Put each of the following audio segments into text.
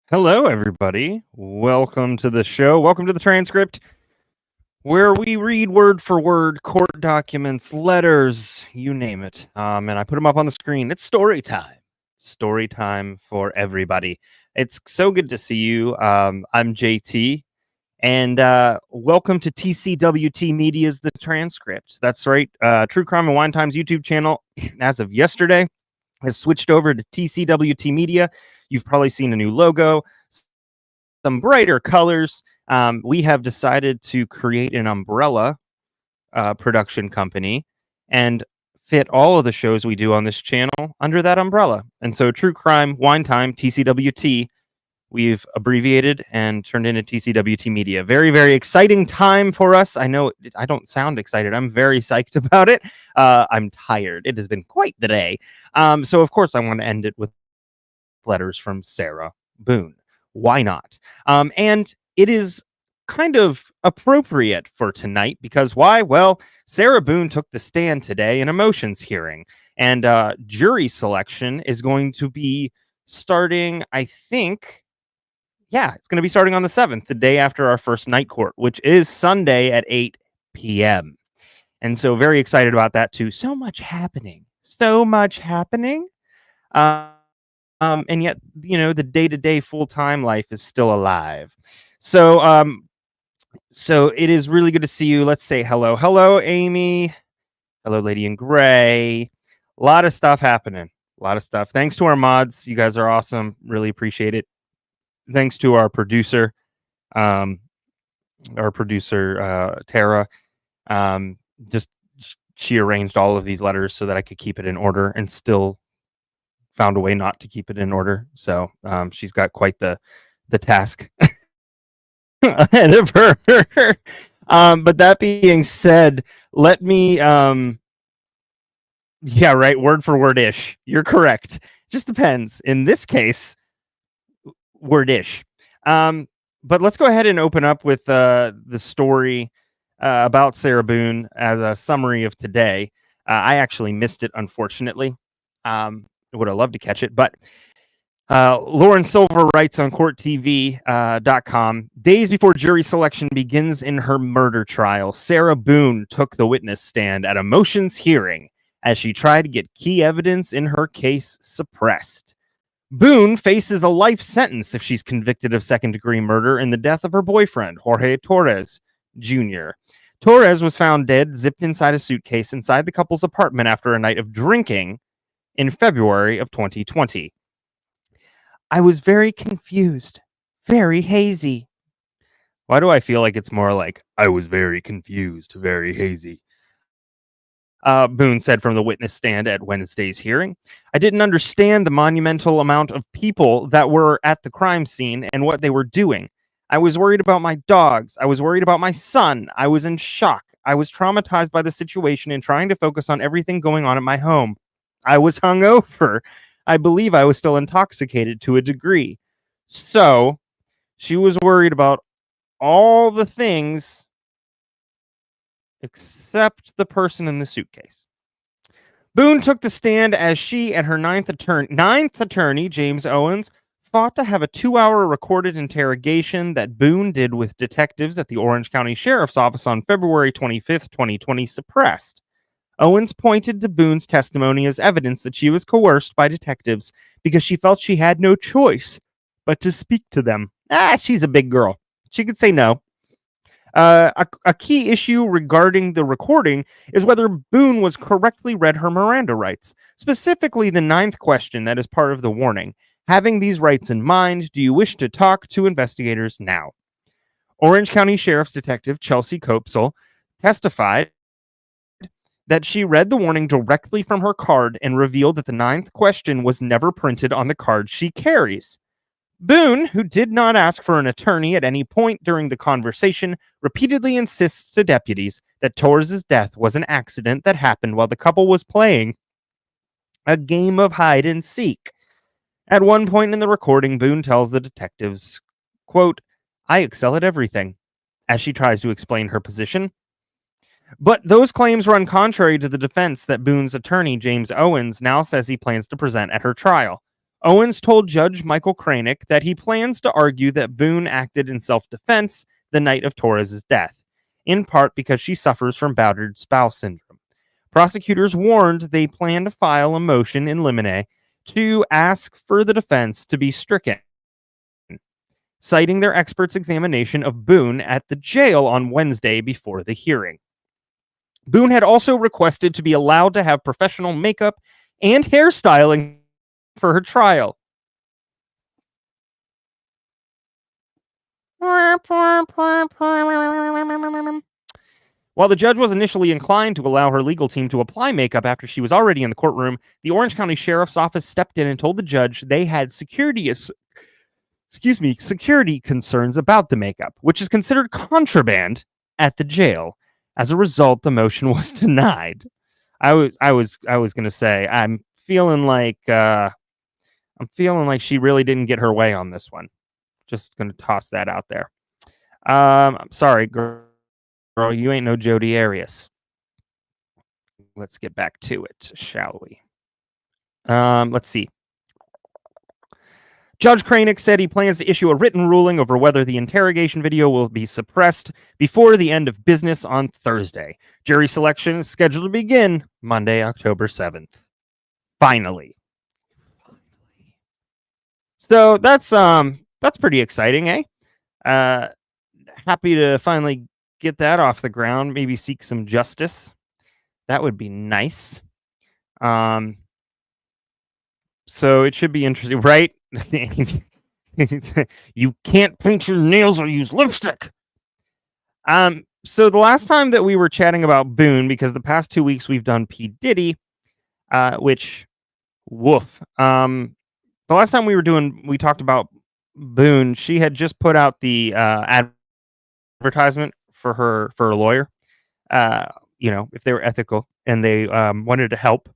Hello, everybody. Welcome to the show. Welcome to the Transcript, where we read word for word court documents, letters, you name it. And I put them up on the screen. It's story time. Story time for everybody. It's so good to see you. I'm JT, and welcome to TCWT Media's The Transcript. That's right. True Crime and Wine Times YouTube channel, as of yesterday, has switched over to TCWT Media. You've probably seen a new logo, some brighter colors. We have decided to create an umbrella production company and fit all of the shows we do on this channel under that umbrella. And so True Crime, Wine Time, TCWT, we've abbreviated and turned into TCWT Media. Very, very exciting time for us. I know I don't sound excited. I'm very psyched about it. I'm tired. It has been quite the day. So, of course, I want to end it with letters from Sarah Boone. Why not? And it is kind of appropriate for tonight because why? Well, Sarah Boone took the stand today in a motions hearing, and jury selection is going to be starting, I think. Yeah, it's going to be starting on the 7th, the day after our first night court, which is Sunday at 8 p.m. And so very excited about that too. So much happening. So much happening. And yet, the day-to-day full-time life is still alive. So so it is really good to see you. Let's say hello. Hello, Amy. Hello, Lady in Gray. A lot of stuff happening. A lot of stuff. Thanks to our mods. You guys are awesome. Really appreciate it. Thanks to our producer, Tara. Just she arranged all of these letters so that I could keep it in order and still found a way not to keep it in order. So she's got quite the task ahead of her. But that being said, let me yeah, right, word for word-ish. You're correct. Just depends. In this case, word-ish. But let's go ahead and open up with the story about Sarah Boone as a summary of today. I actually missed it, unfortunately. Would have loved to catch it, but Lauren Silver writes on CourtTV.com, days before jury selection begins in her murder trial, Sarah Boone took the witness stand at a motions hearing as she tried to get key evidence in her case suppressed. Boone faces a life sentence if she's convicted of second-degree murder in the death of her boyfriend, Jorge Torres Jr. Torres was found dead, zipped inside a suitcase inside the couple's apartment after a night of drinking in February of 2020. I was very confused, very hazy. Why do I feel like it's more like, I was very confused, very hazy? Boone said from the witness stand at Wednesday's hearing. I didn't understand the monumental amount of people that were at the crime scene and what they were doing. I was worried about my dogs. I was worried about my son. I was in shock. I was traumatized by the situation and trying to focus on everything going on at my home. I was hungover. I believe I was still intoxicated to a degree. So she was worried about all the things except the person in the suitcase. Boone took the stand as she and her ninth attorney, James Owens, fought to have a 2-hour recorded interrogation that Boone did with detectives at the Orange County Sheriff's Office on February 25th, 2020, suppressed. Owens pointed to Boone's testimony as evidence that she was coerced by detectives because she felt she had no choice but to speak to them. She's a big girl. She could say no. A key issue regarding the recording is whether Boone was correctly read her Miranda rights, specifically the 9th question that is part of the warning. Having these rights in mind, do you wish to talk to investigators now? Orange County Sheriff's Detective Chelsea Copesel testified that she read the warning directly from her card and revealed that the 9th question was never printed on the card she carries. Boone, who did not ask for an attorney at any point during the conversation, repeatedly insists to deputies that Torres' death was an accident that happened while the couple was playing a game of hide and seek. At one point in the recording, Boone tells the detectives, quote, I excel at everything, as she tries to explain her position. But those claims run contrary to the defense that Boone's attorney, James Owens, now says he plans to present at her trial. Owens told Judge Michael Kranick that he plans to argue that Boone acted in self-defense the night of Torres's death, in part because she suffers from battered spouse syndrome. Prosecutors warned they plan to file a motion in limine to ask for the defense to be stricken, citing their expert's examination of Boone at the jail on Wednesday before the hearing. Boone had also requested to be allowed to have professional makeup and hairstyling for her trial. While the judge was initially inclined to allow her legal team to apply makeup after she was already in the courtroom, the Orange County Sheriff's Office stepped in and told the judge they had security concerns about the makeup, which is considered contraband at the jail. As a result, the motion was denied. I was going to say I'm feeling like she really didn't get her way on this one. Just going to toss that out there. I'm sorry, girl, you ain't no Jodi Arias. Let's get back to it, shall we? Let's see. Judge Kranick said he plans to issue a written ruling over whether the interrogation video will be suppressed before the end of business on Thursday. Jury selection is scheduled to begin Monday, October 7th. Finally. So that's pretty exciting, eh? Happy to finally get that off the ground, maybe seek some justice. That would be nice. So it should be interesting, right? You can't paint your nails or use lipstick. So the last time that we were chatting about Boone, because the past 2 weeks we've done P. Diddy, which, woof. The last time we talked about Boone, she had just put out the advertisement for a lawyer. If they were ethical and they wanted to help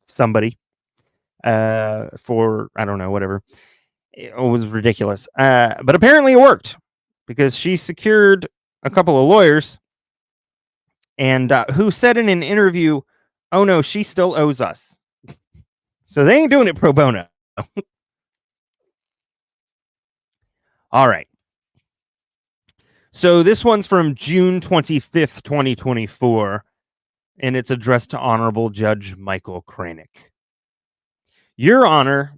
somebody for, I don't know, whatever. It was ridiculous. But apparently it worked because she secured a couple of lawyers and who said in an interview, oh no, she still owes us. So they ain't doing it pro bono. All right. So this one's from June 25th, 2024, and it's addressed to Honorable Judge Michael Kranick. Your Honor,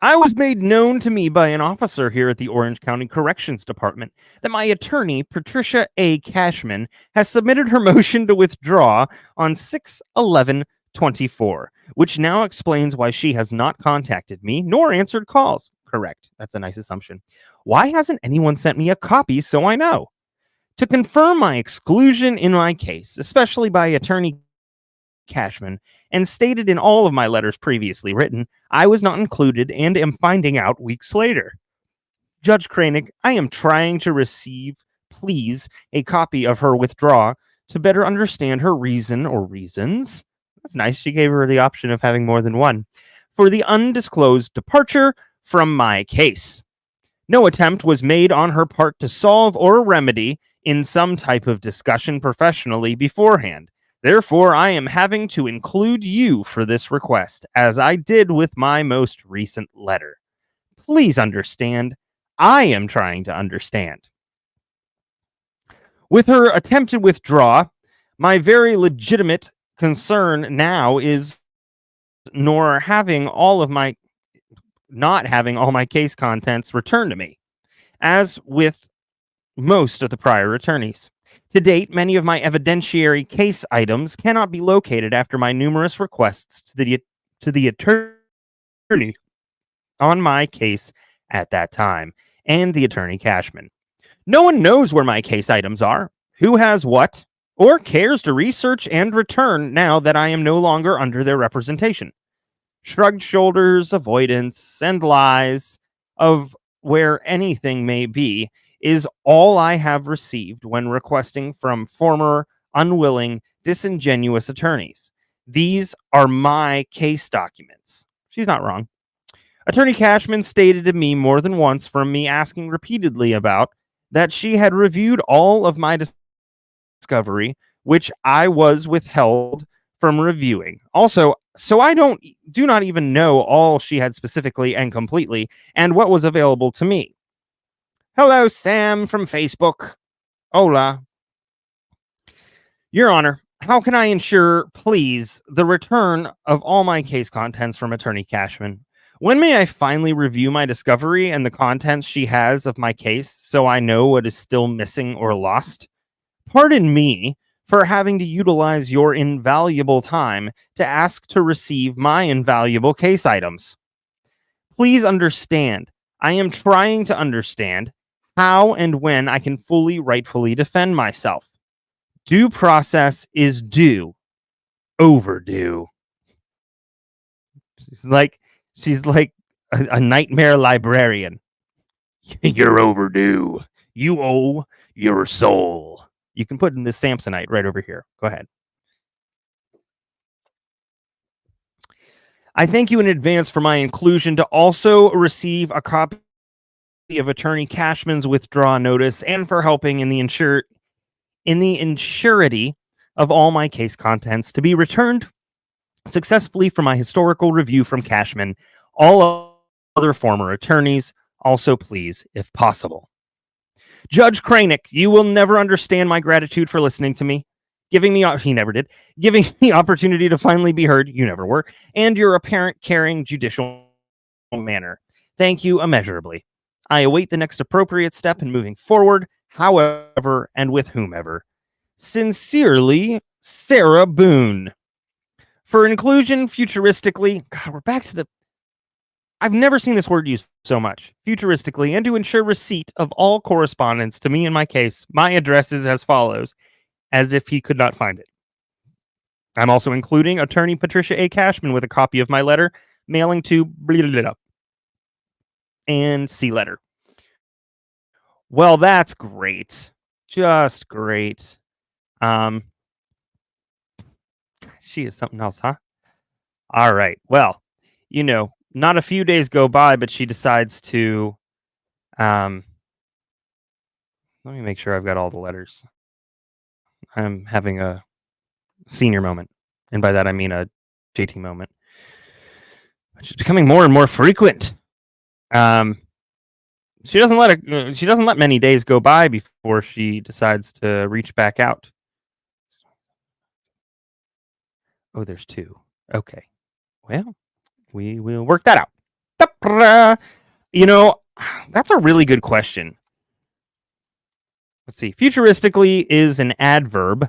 I was made known to me by an officer here at the Orange County Corrections Department that my attorney, Patricia A. Cashman, has submitted her motion to withdraw on 6/11/24, which now explains why she has not contacted me nor answered calls. Correct. That's a nice assumption. Why hasn't anyone sent me a copy so I know? To confirm my exclusion in my case, especially by Attorney Cashman, and stated in all of my letters previously written, I was not included and am finding out weeks later. Judge Kranick, I am trying to receive, please, a copy of her withdrawal to better understand her reason or reasons. That's nice. She gave her the option of having more than one. For the undisclosed departure from my case. No attempt was made on her part to solve or remedy in some type of discussion professionally beforehand. Therefore, I am having to include you for this request, as I did with my most recent letter. Please understand, I am trying to understand. With her attempted withdrawal, my very legitimate concern now is not having all my case contents returned to me, as with most of the prior attorneys. To date, many of my evidentiary case items cannot be located after my numerous requests to the attorney on my case at that time, and the attorney Cashman. No one knows where my case items are, who has what, or cares to research and return now that I am no longer under their representation. Shrugged shoulders, avoidance, and lies of where anything may be is all I have received when requesting from former, unwilling, disingenuous attorneys. These are my case documents. She's not wrong. Attorney Cashman stated to me more than once from me asking repeatedly about that she had reviewed all of my discovery, which I was withheld from reviewing. Also, So I do not even know all she had specifically and completely and what was available to me. Hello, Sam from Facebook. Hola. Your Honor, how can I ensure, please, the return of all my case contents from Attorney Cashman? When may I finally review my discovery and the contents she has of my case so I know what is still missing or lost? Pardon me for having to utilize your invaluable time to ask to receive my invaluable case items. Please understand, I am trying to understand how and when I can fully rightfully defend myself. Due process is due, overdue. She's like she's like a nightmare librarian. You're overdue. You owe your soul. You can put in this Samsonite right over here. Go ahead. I thank you in advance for my inclusion to also receive a copy of Attorney Cashman's withdrawal notice and for helping in the insurity of all my case contents to be returned successfully for my historical review from Cashman. All other former attorneys also please, if possible. Judge Kranick, you will never understand my gratitude for listening to me, giving me he never did, giving me opportunity to finally be heard, you never were, and your apparent caring judicial manner. Thank you immeasurably. I await the next appropriate step in moving forward, however and with whomever. Sincerely, Sarah Boone. For inclusion futuristically, God, we're back to the I've never seen this word used so much. Futuristically, and to ensure receipt of all correspondence to me in my case, my address is as follows, as if he could not find it. I'm also including Attorney Patricia A. Cashman with a copy of my letter, mailing to and C letter. Well, that's great. Just great. She is something else, huh? All right. Well, not a few days go by, but she decides to let me make sure I've got all the letters. I'm having a senior moment, and by that I mean a JT moment, which is becoming more and more frequent. She doesn't let many days go by before she decides to reach back out. Oh, there's two. Okay. Well, we will work that out. That's a really good question. Let's see. Futuristically is an adverb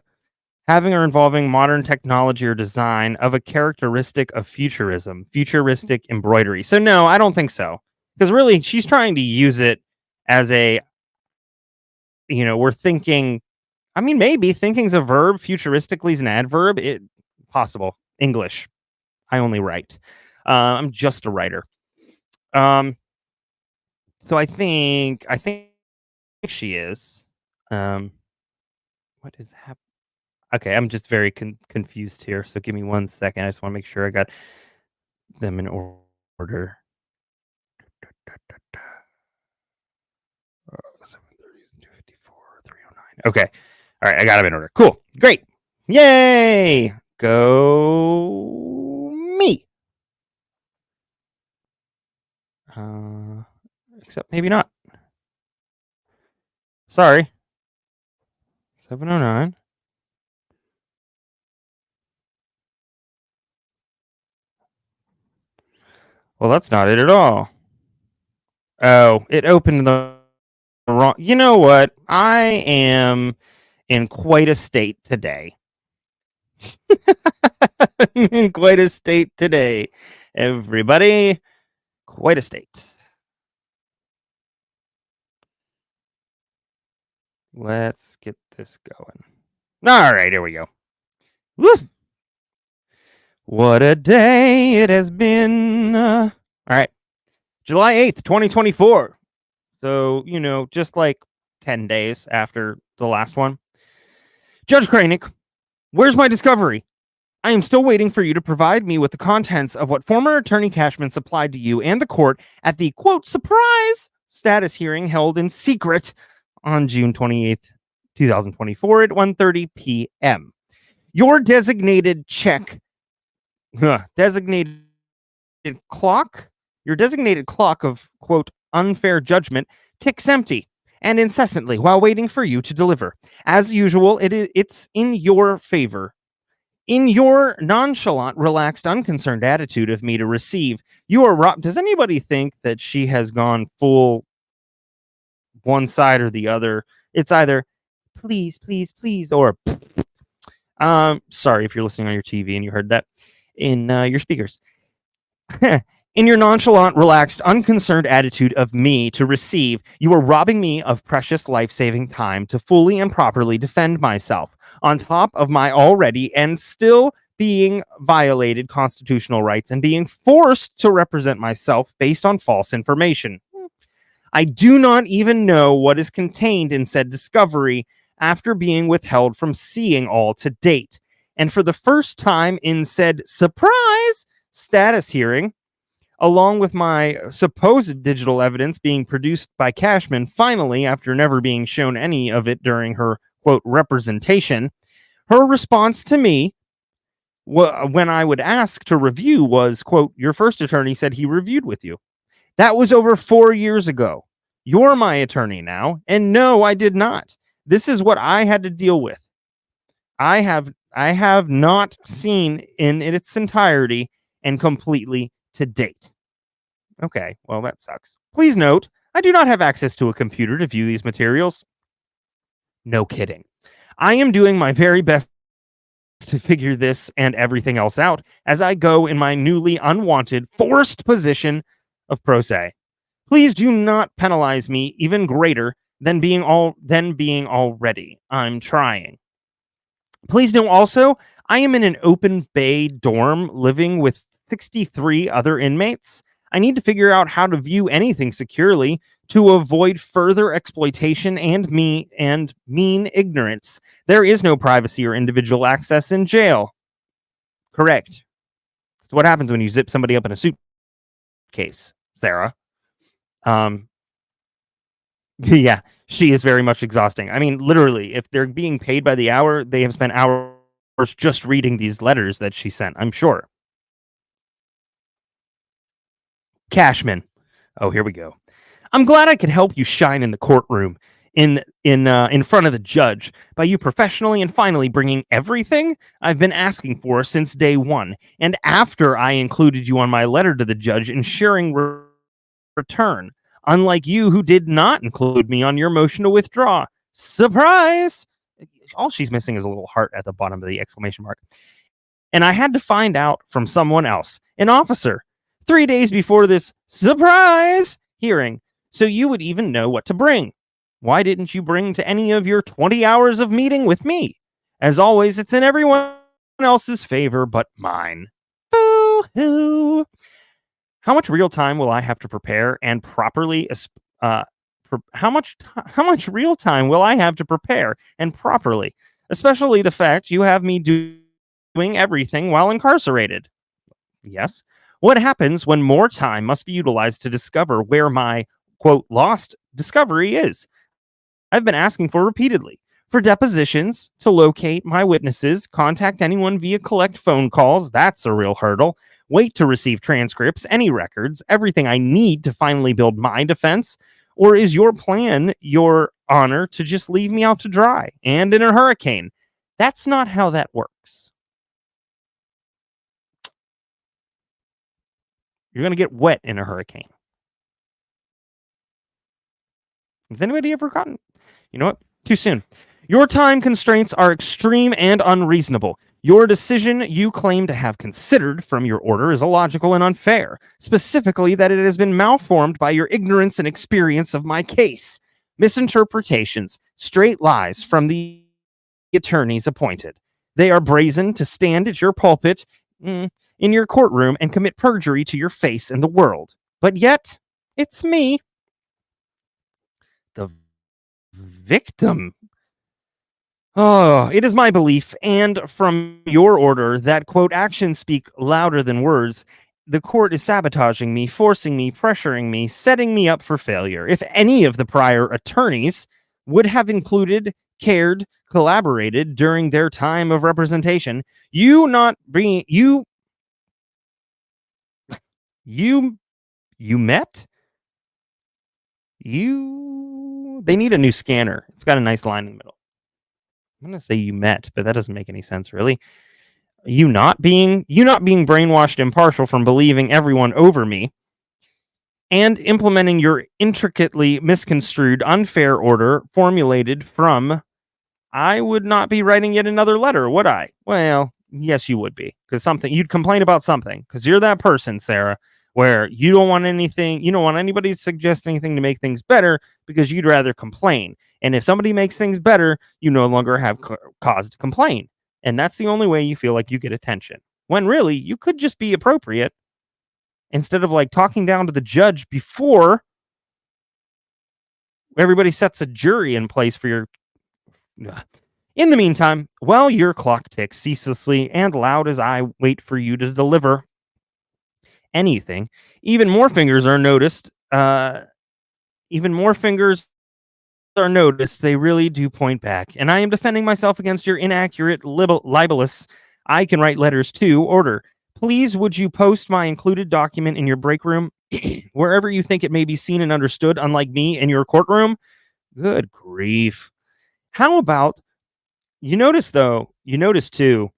having or involving modern technology or design of a characteristic of futurism, futuristic embroidery. So no, I don't think so. Because really, she's trying to use it as we're thinking, maybe thinking's a verb, futuristically is an adverb. Possible. English. I only write. I'm just a writer. So I think she is. What is happening? Okay, I'm just very confused here. So give me 1 second. I just want to make sure I got them in order. 254, 309. Okay. All right, I got them in order. Cool. Great. Yay! Go me. Except maybe not. Sorry. 709. Well, that's not it at all. Oh, it opened the wrong. You know what? I am in quite a state today. In quite a state today, everybody. Quite a state. Let's get this going. All right, here we go. Woo! What a day it has been. All right. July 8th, 2024. So, just like 10 days after the last one. Judge Kranick, where's my discovery? I am still waiting for you to provide me with the contents of what former Attorney Cashman supplied to you and the court at the, quote, surprise status hearing held in secret on June 28th, 2024 at 1:30 p.m. Your designated check designated clock, your designated clock of, quote, unfair judgment ticks empty and incessantly while waiting for you to deliver. As usual, it's in your favor. In your nonchalant, relaxed, unconcerned attitude of me to receive, you are robbed. Does anybody think that she has gone full one side or the other? It's either please, please, please, or sorry if you're listening on your TV and you heard that in your speakers. In your nonchalant, relaxed, unconcerned attitude of me to receive, you are robbing me of precious life-saving time to fully and properly defend myself, on top of my already and still being violated constitutional rights and being forced to represent myself based on false information. I do not even know what is contained in said discovery after being withheld from seeing all to date. And for the first time in said surprise status hearing, along with my supposed digital evidence being produced by Cashman, finally, after never being shown any of it during her, quote, representation, her response to me when I would ask to review was, quote, your first attorney said he reviewed with you. That was over 4 years ago. You're my attorney now. And no, I did not. This is what I had to deal with. I have not seen in its entirety and completely to date. Okay, well, that sucks. Please note, I do not have access to a computer to view these materials. No kidding. I am doing my very best to figure this and everything else out as I go in my newly unwanted, forced position of pro se. Please do not penalize me even greater than being already. I'm trying. Please note also, I am in an open bay dorm living with 63 other inmates. I need to figure out how to view anything securely to avoid further exploitation and mean ignorance. There is no privacy or individual access in jail. Correct. That's what happens when you zip somebody up in a suitcase, Sarah. Yeah, she is very much exhausting. I mean, literally, if they're being paid by the hour, they have spent hours just reading these letters that she sent, I'm sure. Cashman. Oh, here we go. I'm glad I could help you shine in the courtroom in front of the judge by you professionally and finally bringing everything I've been asking for since day one. And after I included you on my letter to the judge ensuring return, unlike you who did not include me on your motion to withdraw. Surprise! All she's missing is a little heart at the bottom of the exclamation mark. And I had to find out from someone else, an officer, 3 days before this surprise hearing, so you would even know what to bring. Why didn't you bring to any of your 20 hours of meeting with me? As always, it's in everyone else's favor but mine. Boo-hoo. How much real time will I have to prepare and properly how much real time will I have to prepare and properly, especially the fact you have me doing everything while incarcerated? Yes. What happens when more time must be utilized to discover where my, quote, lost discovery is? I've been asking for repeatedly. For depositions, to locate my witnesses, contact anyone via collect phone calls, that's a real hurdle. Wait to receive transcripts, any records, everything I need to finally build my defense? Or is your plan, Your Honor, to just leave me out to dry and in a hurricane? That's not how that works. You're going to get wet in a hurricane. Has anybody ever gotten? You know what? Too soon. Your time constraints are extreme and unreasonable. Your decision you claim to have considered from your order is illogical and unfair, specifically that it has been malformed by your ignorance and experience of my case. Misinterpretations, straight lies from the attorneys appointed. They are brazen to stand at your pulpit in your courtroom and commit perjury to your face and the world. But yet, it's me, the victim. Oh, it is my belief, and from your order, that, quote, actions speak louder than words. The court is sabotaging me, forcing me, pressuring me, setting me up for failure. If any of the prior attorneys would have included, cared, collaborated during their time of representation, you You met? They need a new scanner. It's got a nice line in the middle. I'm going to say you met, but that doesn't make any sense, really. You not being brainwashed impartial from believing everyone over me and implementing your intricately misconstrued unfair order formulated from I would not be writing yet another letter, would I? Well, yes, you would be, because you'd complain about something, because you're that person, Sarah, where you don't want anybody to suggest anything to make things better because you'd rather complain. And if somebody makes things better, you no longer have cause to complain. And that's the only way you feel like you get attention. When really, you could just be appropriate instead of like talking down to the judge before everybody sets a jury in place for your. In the meantime, while your clock ticks ceaselessly and loud as I wait for you to deliver anything, even more fingers are noticed. They really do point back. And I am defending myself against your inaccurate, libelous, I can write letters to order. Please, would you post my included document in your break room, wherever you think it may be seen and understood, unlike me in your courtroom? Good grief. How about, you notice too,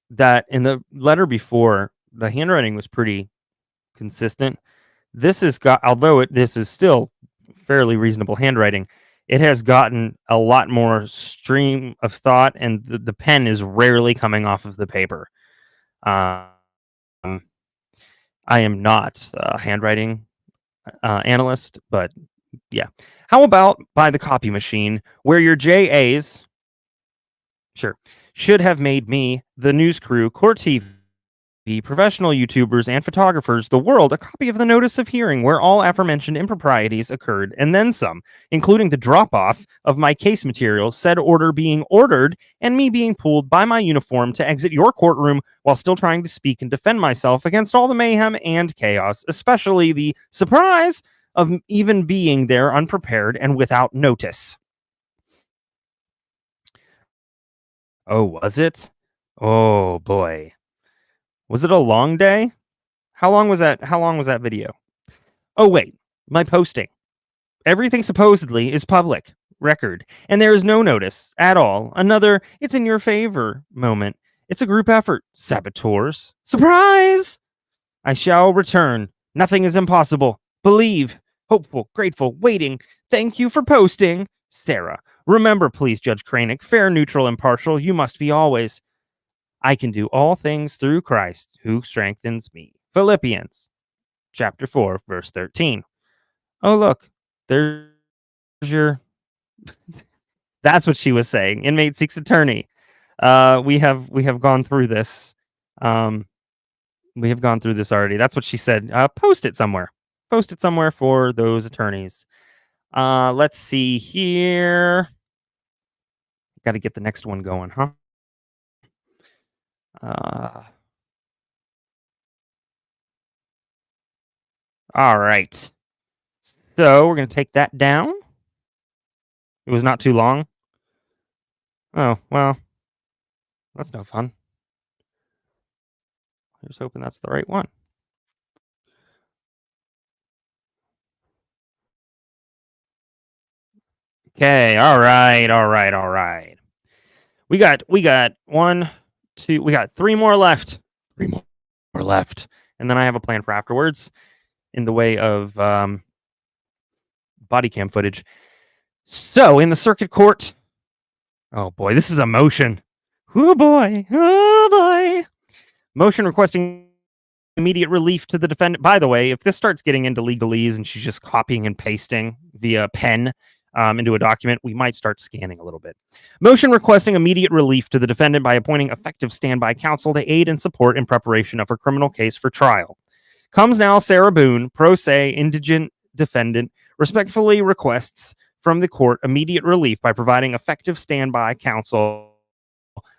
that in the letter before, the handwriting was pretty consistent. This is still fairly reasonable handwriting, it has gotten a lot more stream of thought, and the pen is rarely coming off of the paper. I am not a handwriting analyst, but yeah. How about by the copy machine, where your JAs, sure, should have made me, the news crew, court TV, professional YouTubers, and photographers, the world, a copy of the notice of hearing where all aforementioned improprieties occurred, and then some, including the drop-off of my case materials, said order being ordered, and me being pulled by my uniform to exit your courtroom while still trying to speak and defend myself against all the mayhem and chaos, especially the surprise of even being there unprepared and without notice. Oh, was it? Oh, boy. Was it a long day? How long was that video? Oh, wait. My posting. Everything supposedly is public record, and there is no notice at all. Another it's in your favor moment. It's a group effort. Saboteurs. Surprise! I shall return. Nothing is impossible. Believe. Hopeful, grateful, waiting. Thank you for posting. Sarah. Remember, please, Judge Kranick, fair, neutral, impartial, you must be always. I can do all things through Christ who strengthens me. Philippians chapter 4, verse 13. Oh, look, there's your... That's what she was saying. Inmate seeks attorney. We have gone through this. We have gone through this already. That's what she said. Post it somewhere. Post it somewhere for those attorneys. Let's see here. Got to get the next one going, huh? All right. So we're going to take that down. It was not too long. Oh, well, that's no fun. I'm just hoping that's the right one. Okay, all right. We got one, two, we got three more left. Three more left. And then I have a plan for afterwards in the way of body cam footage. So in the circuit court, oh boy, this is a motion. Oh boy. Motion requesting immediate relief to the defendant. By the way, if this starts getting into legalese and she's just copying and pasting via pen into a document, we might start scanning a little bit. Motion requesting immediate relief to the defendant by appointing effective standby counsel to aid and support in preparation of her criminal case for trial. Comes now Sarah Boone, pro se, indigent defendant, respectfully requests from the court immediate relief by providing effective standby counsel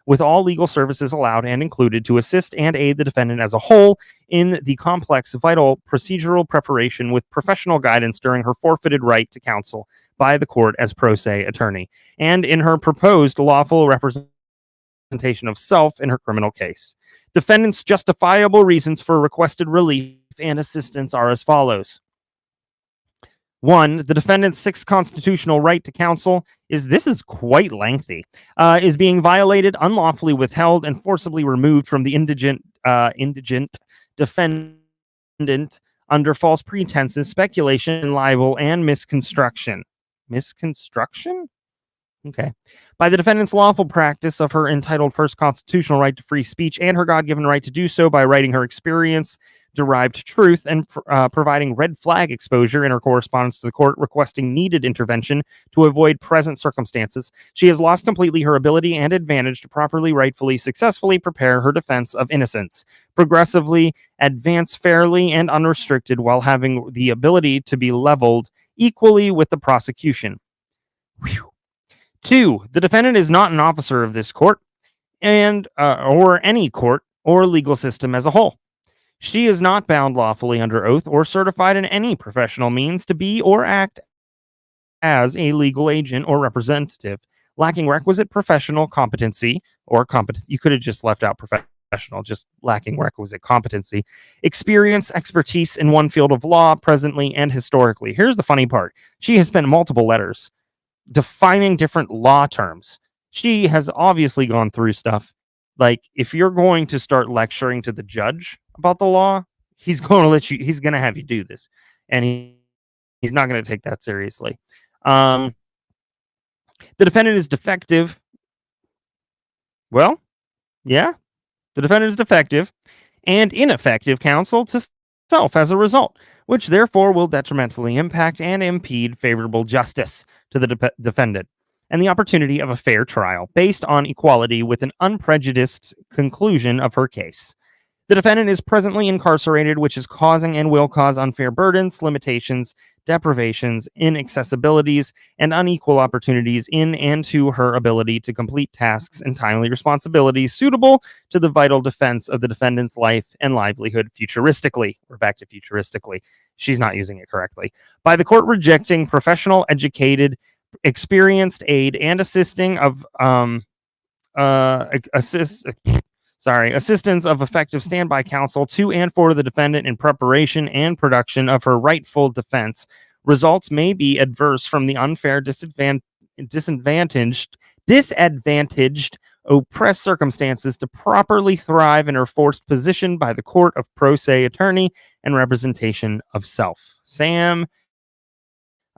with all legal services allowed and included to assist and aid the defendant as a whole in the complex, vital procedural preparation with professional guidance during her forfeited right to counsel by the court as pro se attorney, and in her proposed lawful representation representation of self in her criminal case. Defendant's justifiable reasons for requested relief and assistance are as follows. 1. The defendant's sixth constitutional right to counsel this is quite lengthy, is being violated, unlawfully withheld, and forcibly removed from the indigent defendant under false pretenses, speculation, libel, and misconstruction. Misconstruction? Okay. By the defendant's lawful practice of her entitled first constitutional right to free speech and her God-given right to do so by writing her experience-derived truth and providing red flag exposure in her correspondence to the court requesting needed intervention to avoid present circumstances, she has lost completely her ability and advantage to properly, rightfully, successfully prepare her defense of innocence, progressively advance fairly and unrestricted while having the ability to be leveled equally with the prosecution. Whew. 2. The defendant is not an officer of this court and or any court or legal system as a whole. She is not bound lawfully under oath or certified in any professional means to be or act as a legal agent or representative, lacking requisite professional competency or you could have just left out professional, just lacking requisite competency, experience, expertise in one field of law presently and historically. Here's the funny part. She has spent multiple letters defining different law terms. She has obviously gone through stuff. Like, if you're going to start lecturing to the judge about the law, he's going to have you do this. And he's not going to take that seriously. The defendant is defective. Well, yeah, the defendant is defective and ineffective counsel to self as a result, which therefore will detrimentally impact and impede favorable justice to the defendant and the opportunity of a fair trial based on equality with an unprejudiced conclusion of her case. The defendant is presently incarcerated, which is causing and will cause unfair burdens, limitations, deprivations, inaccessibilities, and unequal opportunities in and to her ability to complete tasks and timely responsibilities suitable to the vital defense of the defendant's life and livelihood futuristically. We're back to futuristically. She's not using it correctly. By the court rejecting professional, educated, experienced aid and assistance of effective standby counsel to and for the defendant in preparation and production of her rightful defense, results may be adverse from the unfair, disadvantaged, oppressed circumstances to properly thrive in her forced position by the court of pro se attorney and representation of self. Sam,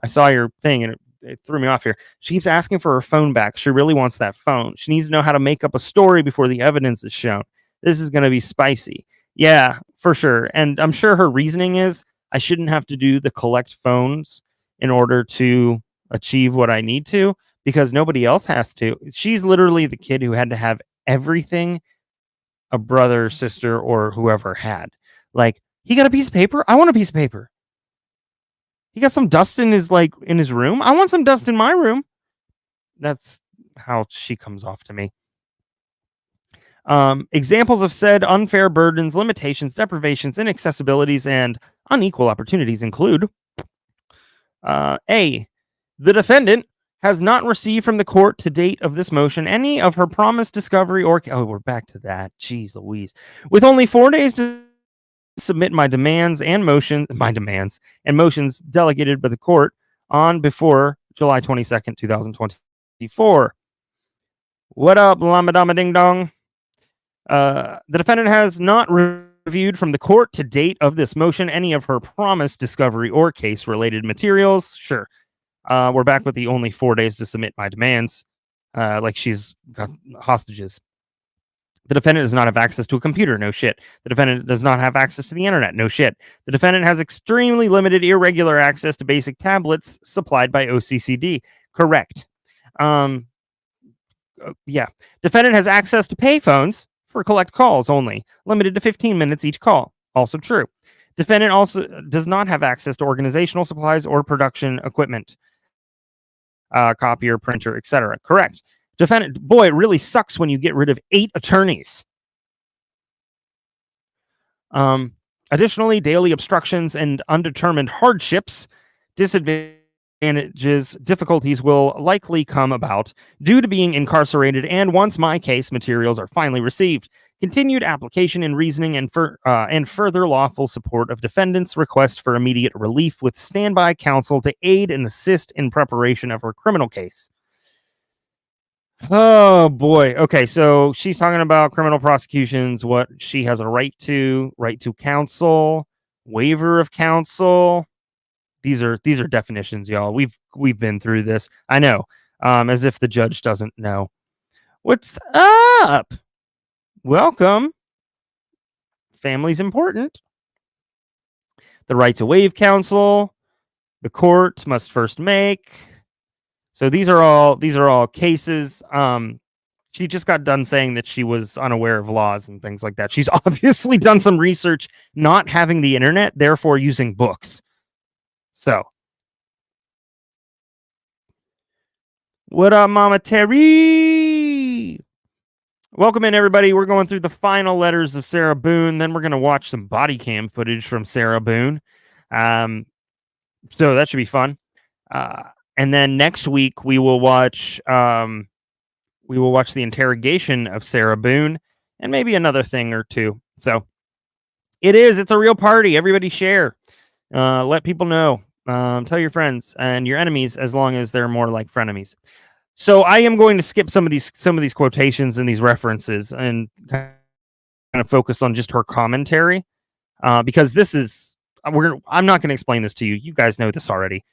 I saw your thing and it threw me off here. She keeps asking for her phone back. She really wants that phone. She needs to know how to make up a story before the evidence is shown. This is going to be spicy. Yeah, for sure. And I'm sure her reasoning is I shouldn't have to do the collect phones in order to achieve what I need to because nobody else has to. She's literally the kid who had to have everything a brother, sister, or whoever had. Like, he got a piece of paper? I want a piece of paper. He got some dust in his room. I want some dust in my room. That's how she comes off to me. Examples of said unfair burdens, limitations, deprivations, inaccessibilities, and unequal opportunities include A. The defendant has not received from the court to date of this motion any of her promised discovery or... Oh, we're back to that. Jeez Louise. With only 4 days to submit my demands and motions delegated by the court on before July 22nd, 2024. What up, Lama Dama Ding Dong? The defendant has not reviewed from the court to date of this motion any of her promised discovery or case-related materials. Sure. We're back with the only 4 days to submit my demands, like she's got hostages. The defendant does not have access to a computer. No shit. The defendant does not have access to the internet. No shit. The defendant has extremely limited, irregular access to basic tablets supplied by OCCD. Correct. Yeah. Defendant has access to payphones for collect calls only, limited to 15 minutes each call. Also true. Defendant also does not have access to organizational supplies or production equipment, copier, printer, etc. Correct. Defendant, boy, it really sucks when you get rid of 8 attorneys. Additionally, daily obstructions and undetermined hardships, disadvantage difficulties will likely come about due to being incarcerated, and once my case materials are finally received, continued application and reasoning and further lawful support of defendant's request for immediate relief with standby counsel to aid and assist in preparation of her criminal case. Oh boy. Okay, so she's talking about criminal prosecutions, what she has a right to counsel, waiver of counsel. These are definitions, y'all. We've been through this. I know. As if the judge doesn't know. What's up? Welcome. Family's important. The right to waive counsel. The court must first make. So these are all cases. She just got done saying that she was unaware of laws and things like that. She's obviously done some research, not having the internet, therefore using books. So, what up, Mama Terry? Welcome in, everybody. We're going through the final letters of Sarah Boone. Then we're going to watch some body cam footage from Sarah Boone. So that should be fun. And then next week we will watch the interrogation of Sarah Boone and maybe another thing or two. So it's a real party. Everybody share. Let people know. Tell your friends and your enemies, as long as they're more like frenemies. So I am going to skip some of these quotations and these references and kind of focus on just her commentary, because this is I'm not going to explain this to you. You guys know this already.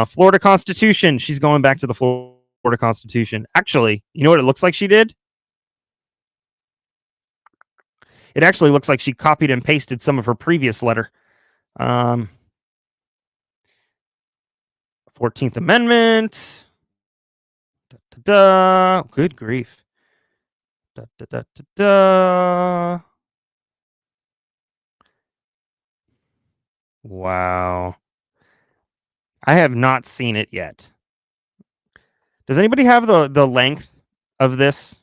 Florida Constitution. She's going back to the Florida Constitution. Actually, you know what it looks like she did? It actually looks like she copied and pasted some of her previous letter. 14th Amendment. Good grief. Wow. I have not seen it yet. Does anybody have the length of this?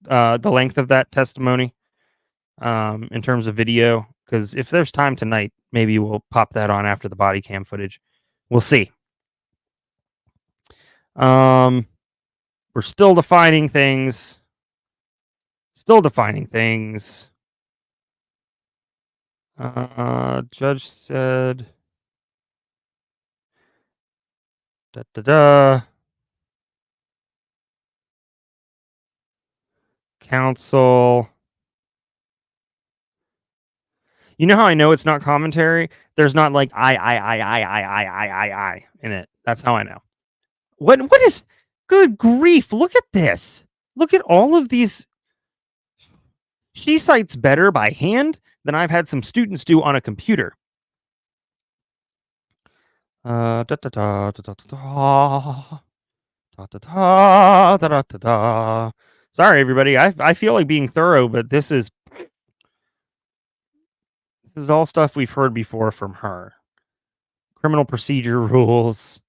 The length of that testimony? In terms of video? Because if there's time tonight, maybe we'll pop that on after the body cam footage. We'll see. We're still defining things. Judge said... Counsel. You know how I know it's not commentary? There's not like I in it. That's how I know. What is... Good grief, look at this. Look at all of these. She cites better by hand than I've had some students do on a computer. Sorry, everybody. I feel like being thorough, but this is all stuff we've heard before from her. Criminal procedure rules.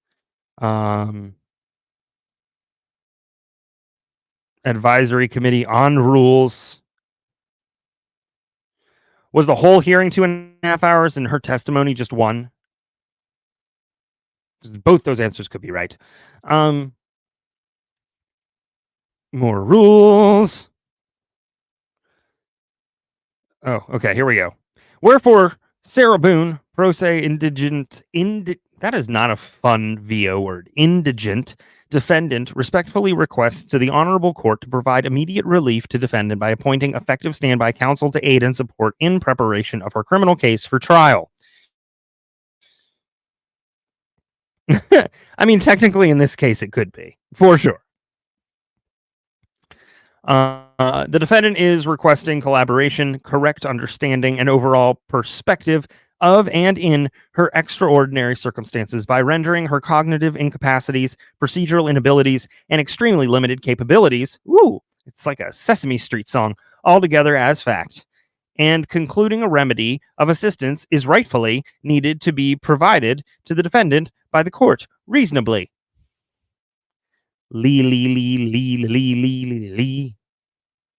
Advisory committee on rules. Was the whole hearing 2.5 hours and her testimony just 1? Both those answers could be right. More rules. Oh, okay, here we go. Wherefore, Sarah Boone, pro se indigent, that is not a fun VO word, indigent defendant, respectfully requests to the Honorable Court to provide immediate relief to defendant by appointing effective standby counsel to aid and support in preparation of her criminal case for trial. I mean, technically in this case, it could be, for sure. The defendant is requesting collaboration, correct understanding, and overall perspective of and in her extraordinary circumstances by rendering her cognitive incapacities, procedural inabilities, and extremely limited capabilities, it's like a Sesame Street song, altogether as fact, and concluding a remedy of assistance is rightfully needed to be provided to the defendant by the court reasonably.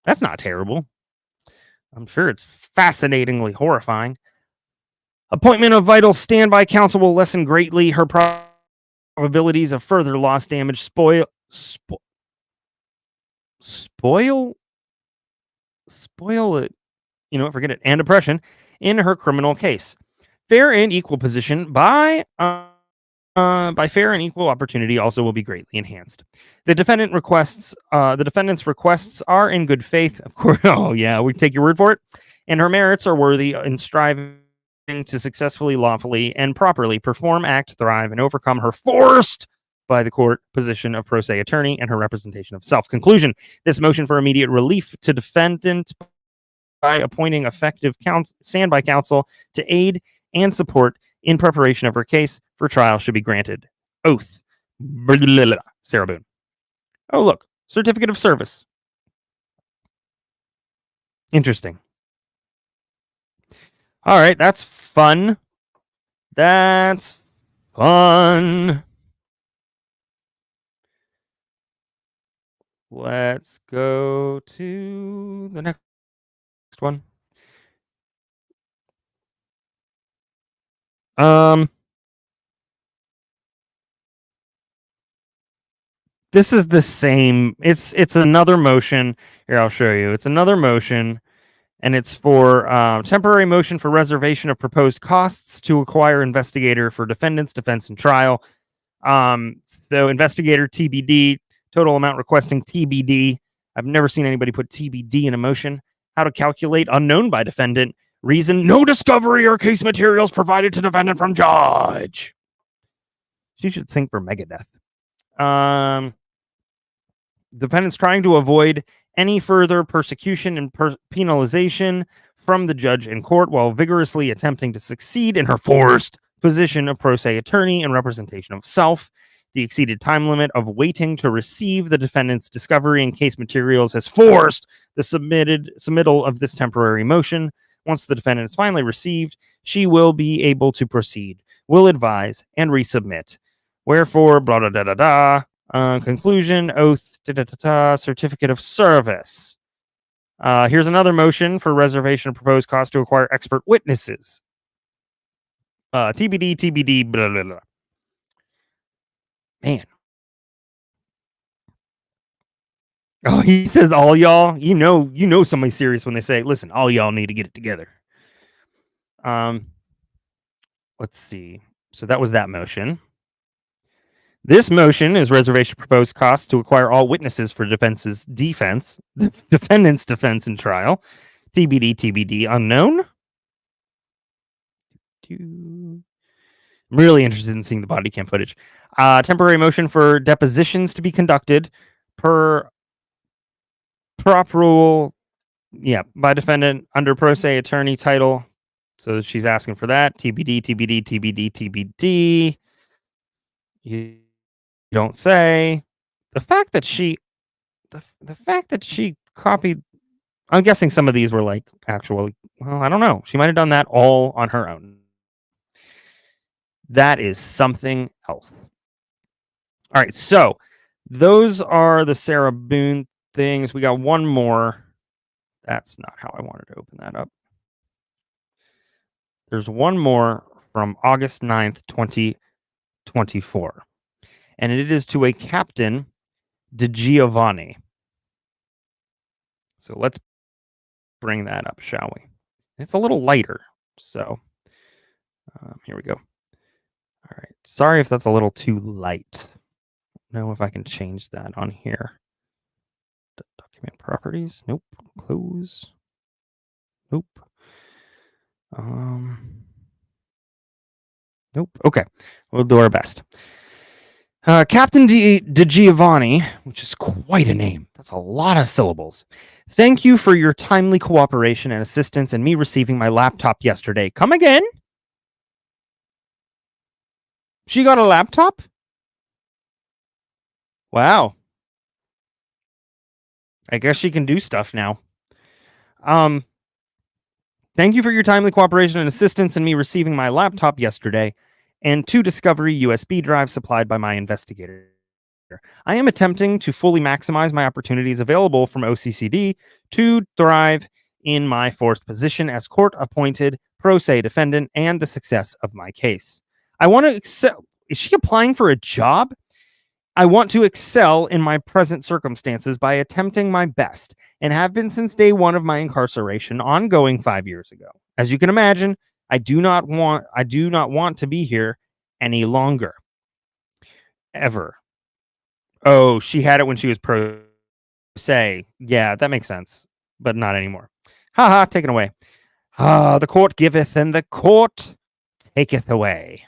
That's not terrible. I'm sure it's fascinatingly horrifying. Appointment of vital standby counsel will lessen greatly her probabilities of further loss, damage, spoil it, forget it, and oppression in her criminal case. Fair and equal position by fair and equal opportunity also will be greatly enhanced. The defendant's requests are in good faith, of course. Oh yeah, we take your word for it. And her merits are worthy in striving to successfully, lawfully, and properly perform, act, thrive, and overcome her forced by the court position of pro se attorney and her representation of self. Conclusion: this motion for immediate relief to defendant by appointing effective standby counsel to aid and support in preparation of her case for trial should be granted. Oath. Sarah Boone. Oh, look. Certificate of service. Interesting. All right. That's fun. Let's go to the next one. This is the same. It's another motion. Here, I'll show you. It's another motion, and it's for temporary motion for reservation of proposed costs to acquire investigator for defendant's defense and trial. So investigator TBD, total amount requesting TBD. I've never seen anybody put TBD in a motion. How to calculate unknown by defendant. Reason: no discovery or case materials provided to defendant from judge. She should sing for Megadeth. Defendant's trying to avoid any further persecution and penalization from the judge in court while vigorously attempting to succeed in her forced position of pro se attorney and representation of self. The exceeded time limit of waiting to receive the defendant's discovery and case materials has forced the submittal of this temporary motion. Once the defendant is finally received, she will be able to proceed, will advise, and resubmit. Wherefore, blah, blah, blah, blah, blah. Conclusion, oath, certificate of service. Here's another motion for reservation of proposed cost to acquire expert witnesses. TBD, blah, blah, blah. Man. Oh, he says all y'all. You know somebody's serious when they say, listen, all y'all need to get it together. Let's see. So that was that motion. This motion is reservation proposed costs to acquire all witnesses for defendant's defense and trial. TBD, unknown. I'm really interested in seeing the body cam footage. Temporary motion for depositions to be conducted per prop rule, by defendant under pro se attorney title. So she's asking for that. TBD. You don't say. The fact that she copied, I'm guessing some of these were like actually, well, I don't know. She might have done that all on her own. That is something else. All right, so those are the Sarah Boone things. We got one more. That's not how I wanted to open that up. There's one more from August 9th, 2024. And it is to a Captain DiGiovanni. So let's bring that up, shall we? It's a little lighter. So here we go. All right. Sorry if that's a little too light. I don't know if I can change that on here. Document properties. Nope. Close. Nope. Nope. Okay. We'll do our best. Captain DiGiovanni, which is quite a name. That's a lot of syllables. Thank you for your timely cooperation and assistance in me receiving my laptop yesterday. Come again? She got a laptop? Wow. I guess she can do stuff now. Thank you for your timely cooperation and assistance in me receiving my laptop yesterday and 2 Discovery USB drives supplied by my investigator. I am attempting to fully maximize my opportunities available from OCCD to thrive in my forced position as court-appointed pro se defendant and the success of my case. I want to Is she applying for a job? I want to excel in my present circumstances by attempting my best and have been since day one of my incarceration, ongoing 5 years ago. As you can imagine, I do not want to be here any longer. Ever. Oh, she had it when she was pro se. Yeah, that makes sense, but not anymore. Haha, taken away. The court giveth and the court taketh away.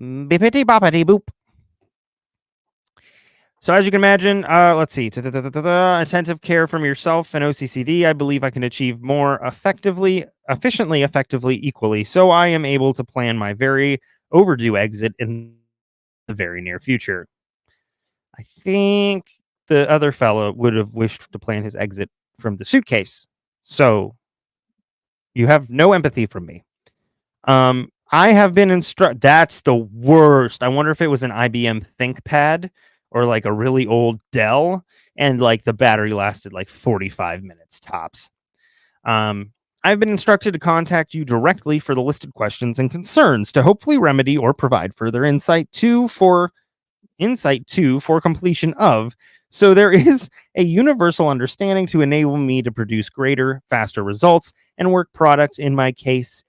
Bippity boppity boop. So as you can imagine, let's see. Attentive care from yourself and OCCD. I believe I can achieve more efficiently, equally. So I am able to plan my very overdue exit in the very near future. I think the other fellow would have wished to plan his exit from the suitcase. So you have no empathy from me. I have been instructed. That's the worst. I wonder if it was an IBM ThinkPad or like a really old Dell, and like the battery lasted like 45 minutes tops. I've been instructed to contact you directly for the listed questions and concerns to hopefully remedy or provide further insight to for completion of. So there is a universal understanding to enable me to produce greater, faster results and work product in my case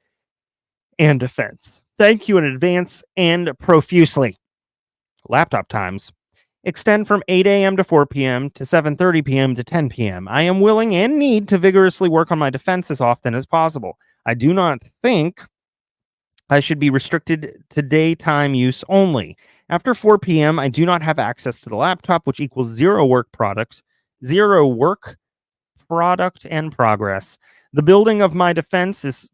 and defense. Thank you in advance and profusely. Laptop times extend from 8 a.m. to 4 p.m. to 7:30 p.m. to 10 p.m. I am willing and need to vigorously work on my defense as often as possible. I do not think I should be restricted to daytime use only. After 4 p.m., I do not have access to the laptop, which equals zero work product and progress. The building of my defense is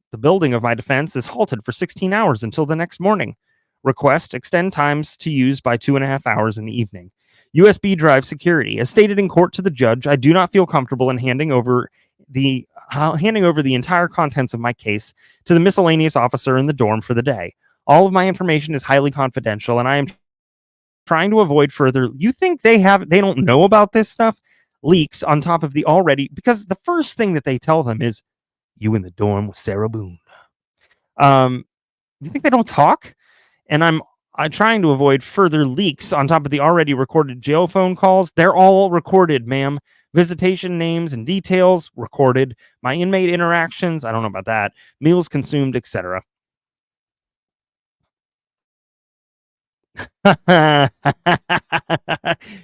halted for 16 hours until the next morning. Request extend times to use by 2.5 hours in the evening. USB drive security. As stated in court to the judge, I do not feel comfortable in handing over the entire contents of my case to the miscellaneous officer in the dorm for the day. All of my information is highly confidential, and I am trying to avoid further. You think they don't know about this stuff? Leaks on top of the already, because the first thing that they tell them is, you in the dorm with Sarah Boone. You think they don't talk? And I'm trying to avoid further leaks on top of the already recorded jail phone calls. They're all recorded, ma'am. Visitation names and details recorded. My inmate interactions, I don't know about that. Meals consumed, etc.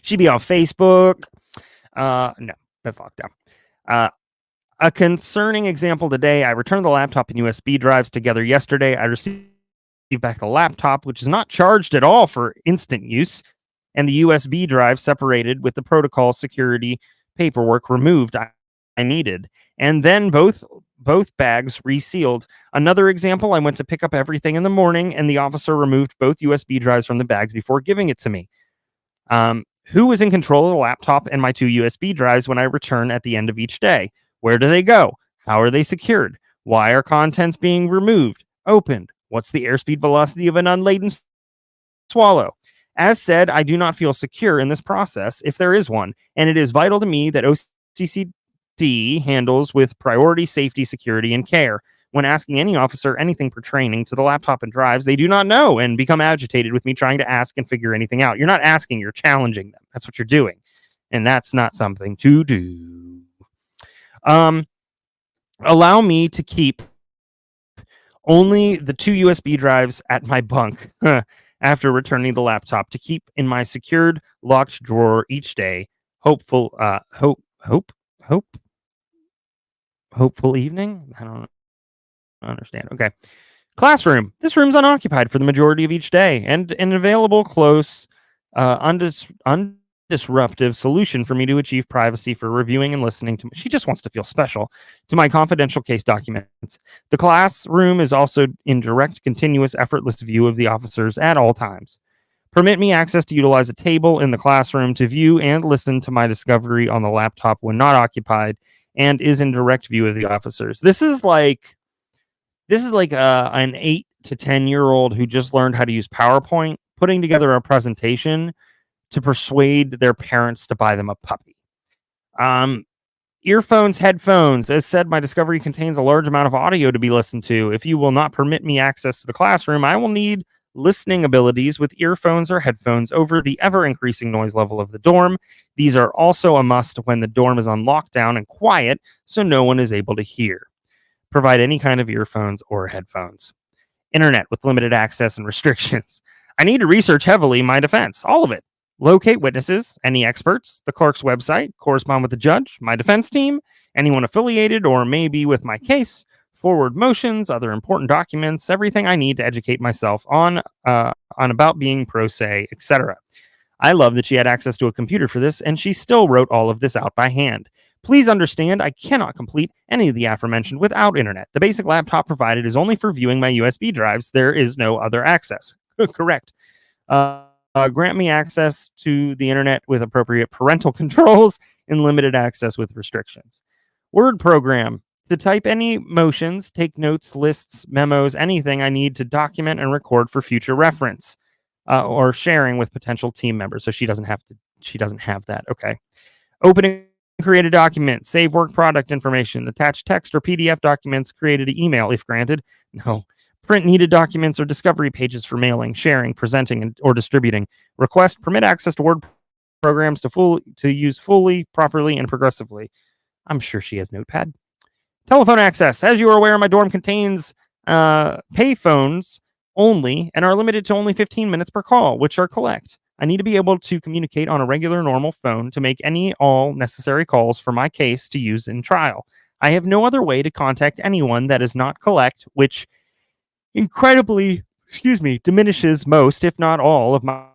She'd be on Facebook. No, that's locked down. A concerning example today. I returned the laptop and USB drives together yesterday. I received back the laptop, which is not charged at all for instant use, and the USB drive separated with the protocol security paperwork removed I needed, and then both bags resealed. Another example, I went to pick up everything in the morning, and the officer removed both USB drives from the bags before giving it to me. Who is in control of the laptop and my 2 USB drives when I return at the end of each day? Where do they go? How are they secured? Why are contents being removed, opened? What's the airspeed velocity of an unladen swallow? As said, I do not feel secure in this process, if there is one, and it is vital to me that OCCD handles with priority safety, security, and care. When asking any officer anything pertaining to the laptop and drives, they do not know and become agitated with me trying to ask and figure anything out. You're not asking, you're challenging them. That's what you're doing. And that's not something to do. Allow me to keep only the 2 USB drives at my bunk after returning the laptop to keep in my secured, locked drawer each day. Hopeful evening? I don't understand. Okay. Classroom. This room's unoccupied for the majority of each day, and an available, close, undisruptive solution for me to achieve privacy for reviewing and listening to. She just wants to feel special to my confidential case documents. The classroom is also in direct, continuous, effortless view of the officers at all times. Permit me access to utilize a table in the classroom to view and listen to my discovery on the laptop when not occupied, and is in direct view of the officers. This is like an 8 to 10-year-old who just learned how to use PowerPoint, putting together a presentation to persuade their parents to buy them a puppy. Earphones, headphones. As said, my discovery contains a large amount of audio to be listened to. If you will not permit me access to the classroom, I will need listening abilities with earphones or headphones over the ever-increasing noise level of the dorm. These are also a must when the dorm is on lockdown and quiet, so no one is able to hear. Provide any kind of earphones or headphones. Internet with limited access and restrictions. I need to research heavily my defense, all of it. Locate witnesses, any experts, the clerk's website, correspond with the judge, my defense team, anyone affiliated or maybe with my case, forward motions, other important documents, everything I need to educate myself on about being pro se, etc. I love that she had access to a computer for this, and she still wrote all of this out by hand. Please understand, I cannot complete any of the aforementioned without internet. The basic laptop provided is only for viewing my USB drives. There is no other access. Correct. Grant me access to the internet with appropriate parental controls and limited access with restrictions. Word program. To type any motions, take notes, lists, memos, anything I need to document and record for future reference or sharing with potential team members. So she doesn't have that. Okay. Opening create a document, save work product information, attach text or PDF documents, created an email if granted. No. Print needed documents or discovery pages for mailing, sharing, presenting, or distributing. Request, permit access to Word programs to use fully, properly, and progressively. I'm sure she has Notepad. Telephone access. As you are aware, my dorm contains pay phones only and are limited to only 15 minutes per call, which are collect. I need to be able to communicate on a regular normal phone to make all necessary calls for my case to use in trial. I have no other way to contact anyone that is not collect, which incredibly, diminishes most, if not all, of my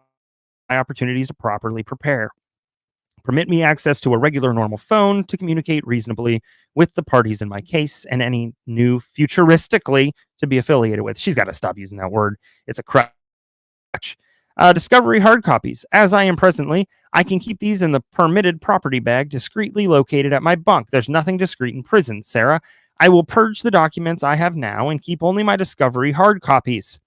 opportunities to properly prepare. Permit me access to a regular normal phone to communicate reasonably with the parties in my case and any new futuristically to be affiliated with. She's got to stop using that word. It's a crutch. Discovery hard copies. As I am presently, I can keep these in the permitted property bag discreetly located at my bunk. There's nothing discreet in prison, Sarah. I will purge the documents I have now and keep only my discovery hard copies.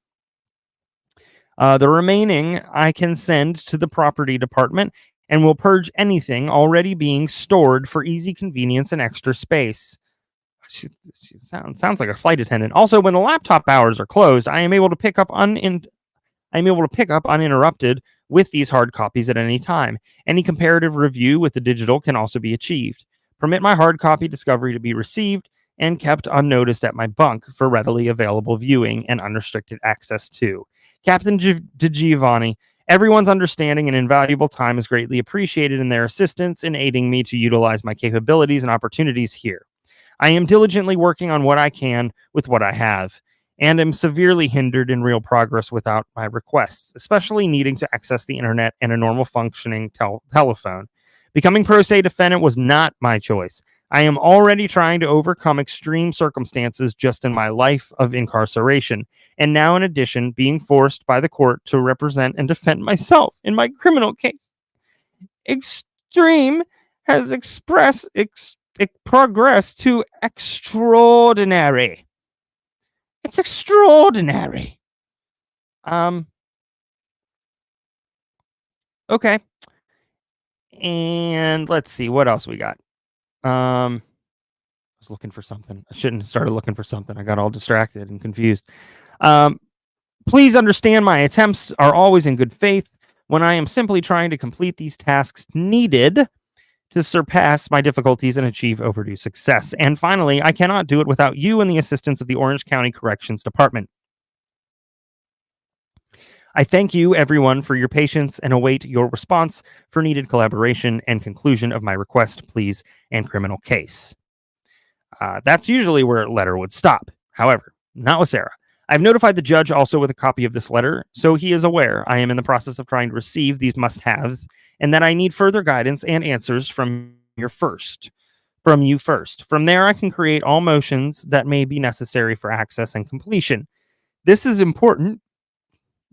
The remaining I can send to the property department and will purge anything already being stored for easy convenience and extra space. She sounds like a flight attendant. Also, when the laptop hours are closed, I am able to pick up uninterrupted with these hard copies at any time. Any comparative review with the digital can also be achieved. Permit my hard copy discovery to be received and kept unnoticed at my bunk for readily available viewing and unrestricted access to. Captain DiGiovanni, everyone's understanding and invaluable time is greatly appreciated in their assistance in aiding me to utilize my capabilities and opportunities here. I am diligently working on what I can with what I have, and am severely hindered in real progress without my requests, especially needing to access the internet and a normal functioning telephone. Becoming pro se defendant was not my choice. I am already trying to overcome extreme circumstances just in my life of incarceration, and now in addition, being forced by the court to represent and defend myself in my criminal case. Extreme has progressed to extraordinary. It's extraordinary. Okay. And let's see what else we got. I was looking for something. I shouldn't have started looking for something. I got all distracted and confused. Please understand my attempts are always in good faith when I am simply trying to complete these tasks needed to surpass my difficulties and achieve overdue success. And finally, I cannot do it without you and the assistance of the Orange County Corrections Department. I thank you, everyone, for your patience and await your response for needed collaboration and conclusion of my request, pleas, and criminal case. That's usually where a letter would stop. However, not with Sarah. I've notified the judge also with a copy of this letter, so he is aware I am in the process of trying to receive these must-haves and that I need further guidance and answers from you first. From there, I can create all motions that may be necessary for access and completion. This is important,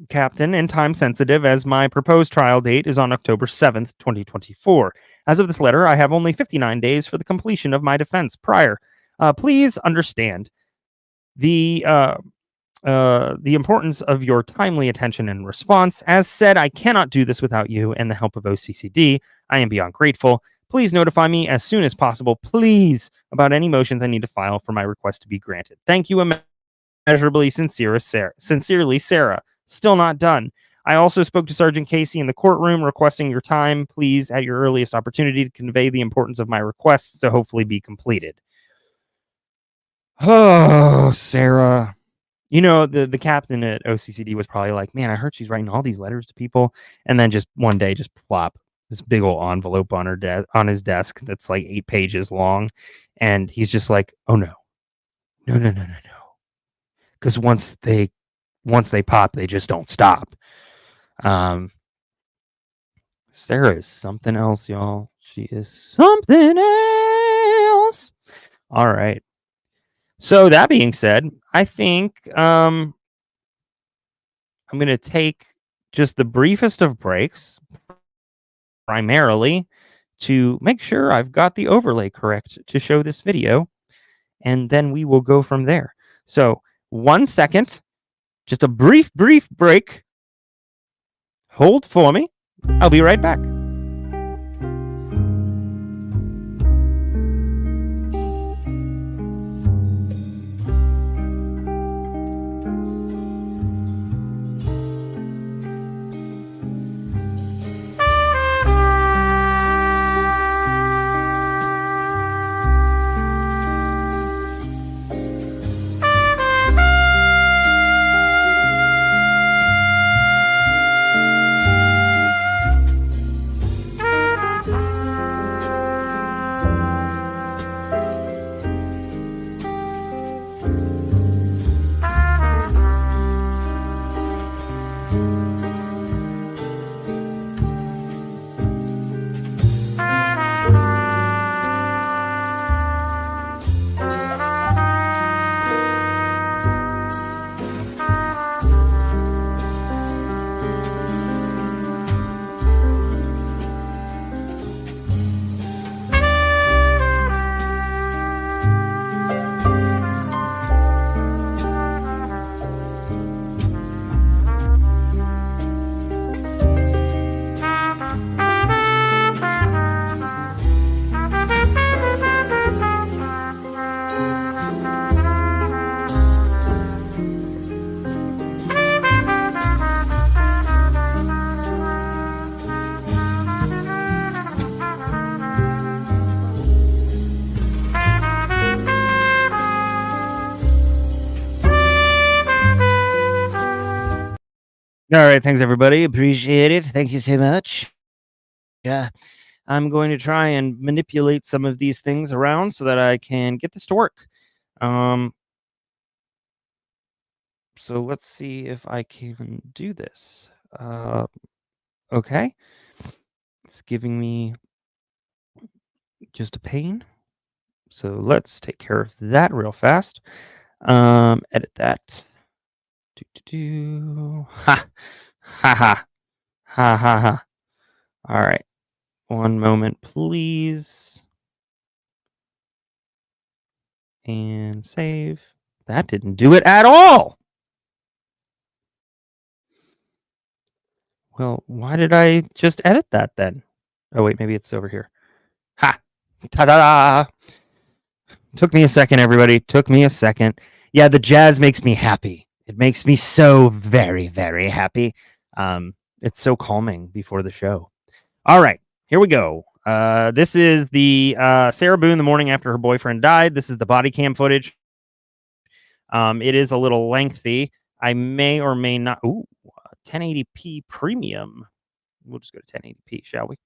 Captain, and time sensitive, as my proposed trial date is on October 7th, 2024. As of this letter, I have only 59 days for the completion of my defense prior. Please understand the importance of your timely attention and response. As said, I cannot do this without you and the help of OCCD. I am beyond grateful. Please notify me as soon as possible, please, about any motions I need to file for my request to be granted. Thank you immeasurably, sincerely, Sarah. Still not done. I also spoke to Sergeant Casey in the courtroom requesting your time, please, at your earliest opportunity to convey the importance of my requests to hopefully be completed. Oh, Sarah. You know, the captain at OCCD was probably like, man, I heard she's writing all these letters to people. And then just one day, just plop, this big old envelope on on his desk that's like 8 pages long. And he's just like, oh, no. No. Because once they pop, they just don't stop. Sarah is something else, y'all. She is something else. All right. So that being said, I think I'm going to take just the briefest of breaks, primarily to make sure I've got the overlay correct to show this video, and then we will go from there. So 1 second, just a brief break. Hold for me. I'll be right back. All right, thanks everybody. Appreciate it. Thank you so much. Yeah, I'm going to try and manipulate some of these things around so that I can get this to work. So let's see if I can do this. Okay. It's giving me just a pain. So let's take care of that real fast. Edit that. Ha. Ha ha. Ha ha ha. All right. 1 moment, please. And save. That didn't do it at all. Well, why did I just edit that then? Oh, wait, maybe it's over here. Ha! Ta-da! Took me a second, everybody. Took me a second. Yeah, the jazz makes me happy. It makes me so very, very happy. It's so calming before the show. All right, here we go. This is the Sarah Boone the morning after her boyfriend died. This is the body cam footage. It is a little lengthy. I may or may not. Ooh, 1080p premium. We'll just go to 1080p, shall we?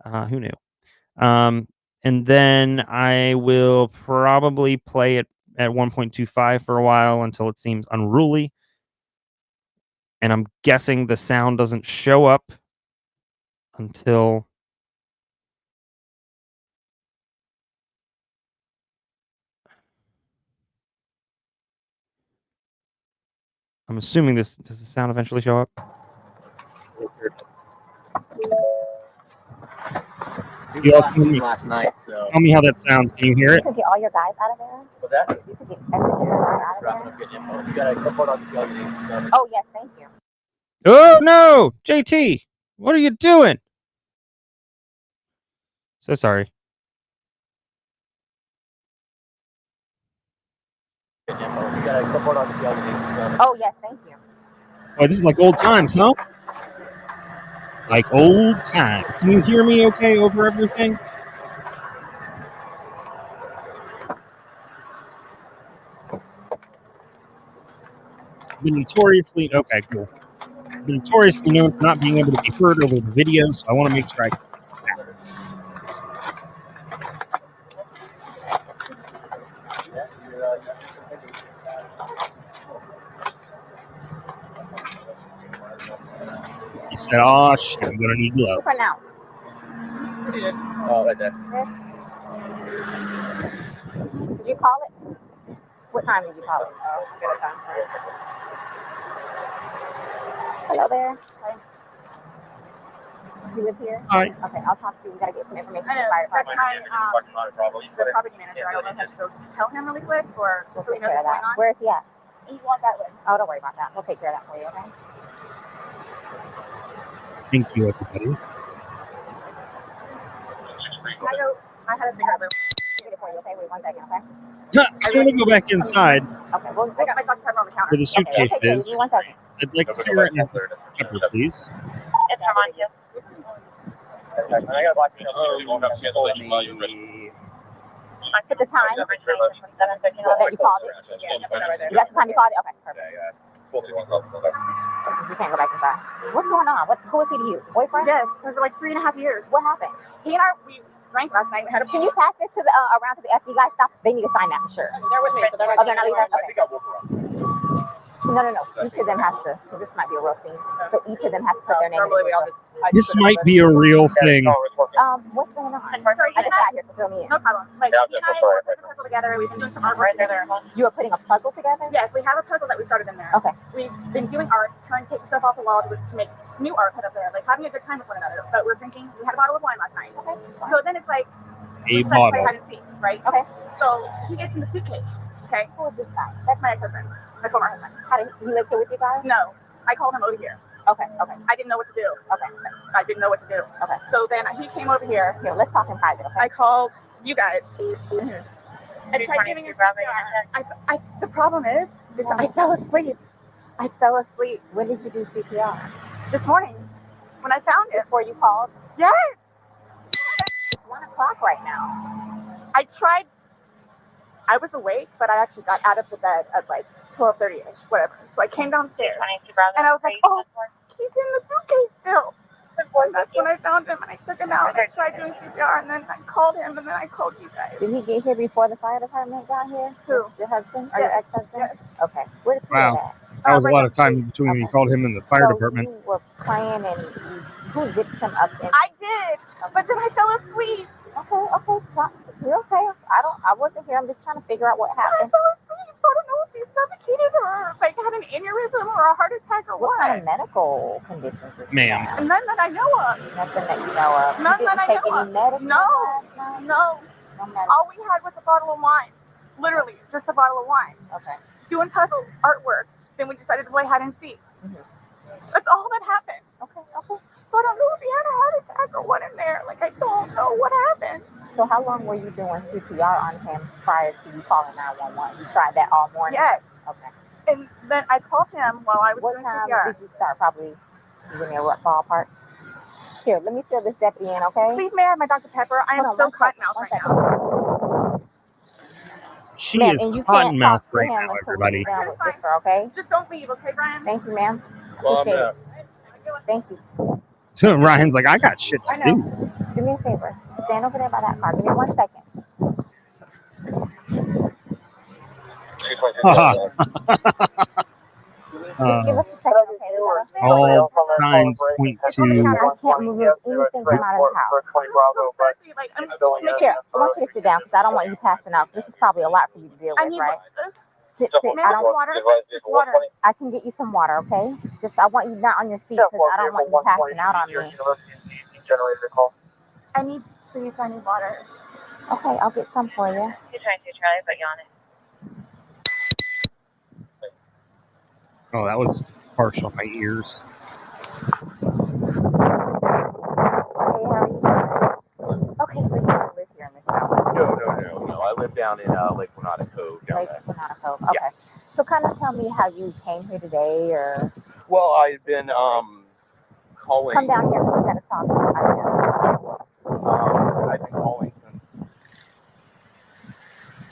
Who knew? And then I will probably play it at 1.25 for a while until it seems unruly. And I'm guessing the sound doesn't show up until I'm assuming this does the sound eventually show up? You last night, so tell me how that sounds. Can you hear it? You could get all your guys out of there. What's that? You could get everything out of there. You gotta go on the building. Oh yes, thank you. Oh no, JT, what are you doing? So sorry. You gotta go on the building. Oh yes, thank you. Oh, this is like old times, huh? Like old times. Can you hear me okay over everything? Been notoriously okay, cool. Been notoriously known for not being able to be heard over the video, so I want to make sure I. He said, "Oh shit, I'm gonna need gloves." For now. Oh, right there. Did you call it? What time did you call it? Hello there. Hi. You live here? Hi. Okay, I'll talk to you. We gotta get some information. I know. That's my the property manager. I don't know if I should go tell him really quick or We'll so he take knows care of what's going that. on. Where is he at? He's on that way. Oh, don't worry about that. We'll take care of that for you, okay? Thank you, everybody. I had a cigarette. Get it for you, okay? Wait 1 second, okay? I want to go back inside Okay, well, I got my Dr. Pepper on the counter. where the suitcase okay, give is. me 1 second. I'd like a cigarette and a pepper, please. It's Armand, yes. And I got black Put the time that you called it. You got the time you called it? Okay, perfect. You can't go back inside. What's going on? Who is he to you? Boyfriend? Yes, for like 3.5 years. What happened? He and we drank last night. We had a Can you pass this to the around to the FD guys? Stop. They need to sign that for sure. They're with me, so they're Oh, they're not leaving? I think I'll walk around. No. Each of them has to. So this might be a real scene. So each of them has to put their name in. Normally we all just. This might be a real thing. What's going on? Sorry, I just got here, so fill me in. No problem. Like, he and I were putting a puzzle together. We've been doing some artwork together. You are putting a puzzle together? Yes, we have a puzzle that we started in there. Okay. We've been doing art, trying to take stuff off the wall to make new art put up there, like having a good time with one another. But we're drinking. We had a bottle of wine last night. Okay. So then it's like A we decided to play bottle. hide and seek, right? Okay. So he gets in the suitcase. Okay. Who is this guy? That's my ex-husband, my former husband. How did he live here with you guys? No, I called him over here. Okay. I didn't know what to do. Okay. I didn't know what to do. Okay. So then he came over here. Here, let's talk in private, okay? I called you guys. I tried giving you CPR. The problem is I fell asleep. When did you do CPR? This morning when I found it. Before you called? Yes. It's 1 o'clock right now. I tried. I was awake, but I actually got out of the bed at like 12:30ish, whatever. So I came downstairs, and I was like, "Oh, he's in the suitcase still." And that's when I found him, and I took him out. I tried doing CPR, and then I called him, and then I called you guys. Did he get here before the fire department got here? Who? Your husband or your Yes. ex-husband? Yes. Okay. Where did he Wow. live at? That was a Right lot of up the time street. between when you Okay. called him in the fire So department. you were playing and who zipped him up in? I did, but then I fell asleep. Okay. You're okay. I wasn't here. I'm just trying to figure out what I happened. fell asleep, so I don't know if he suffocated or like had an aneurysm or a heart attack or What what. kind of medical conditions is he Ma'am. have? None that I know of. Nothing that you know of. None You that I didn't take know any of. medicine No. last night? No, No medicine. all we had was a bottle of wine. Literally, just a bottle of wine. Okay. Doing puzzle artwork. Then we decided to play hide and seek. Mhm. That's all that happened. Okay. So I don't know if he had a heart attack or what in there. Like I don't know what happened. So how long were you doing CPR on him prior to you calling 911? You tried that all morning? Yes. Okay. And then I called him while I was What doing time CPR. did you start? Probably in your ballpark. Here, let me fill this deputy in, okay? Please may I have my Dr. Pepper? I am Hold on, so 1 cotton second, mouth 1 right second. now. She Ma'am, is and you cotton can't mouth talk to right him now, until everybody. we're done with this, sir, okay? Just don't leave, okay, Brian? Thank you, ma'am. Well, Appreciate it. Thank you. So Ryan's like, I got shit I to know. do. Do me a favor. Stand over there by that car. Give me 1 second. Just give us a second, okay? All signs point I to can't move anything from out of the house. Seriously, like, Here, I want you to sit down because I don't want you passing out. This is probably a lot for you to deal I with, need right? water. Sit. Ma'am, water. Just water. I can get you some water, okay? Just I want you not on your feet because I don't want you passing out on me. I need water. Okay, I'll get some for you. You're trying to, Charlie, but you're on it. Oh, that was harsh on my ears. Hey, how are you? Okay, so you don't live here in this house. No. I live down in Lake Winona Cove down Lake there. Winona Cove. Okay. So kind of tell me how you came here today or Well, I've been calling. Come down here. We gotta talk. I've been calling since.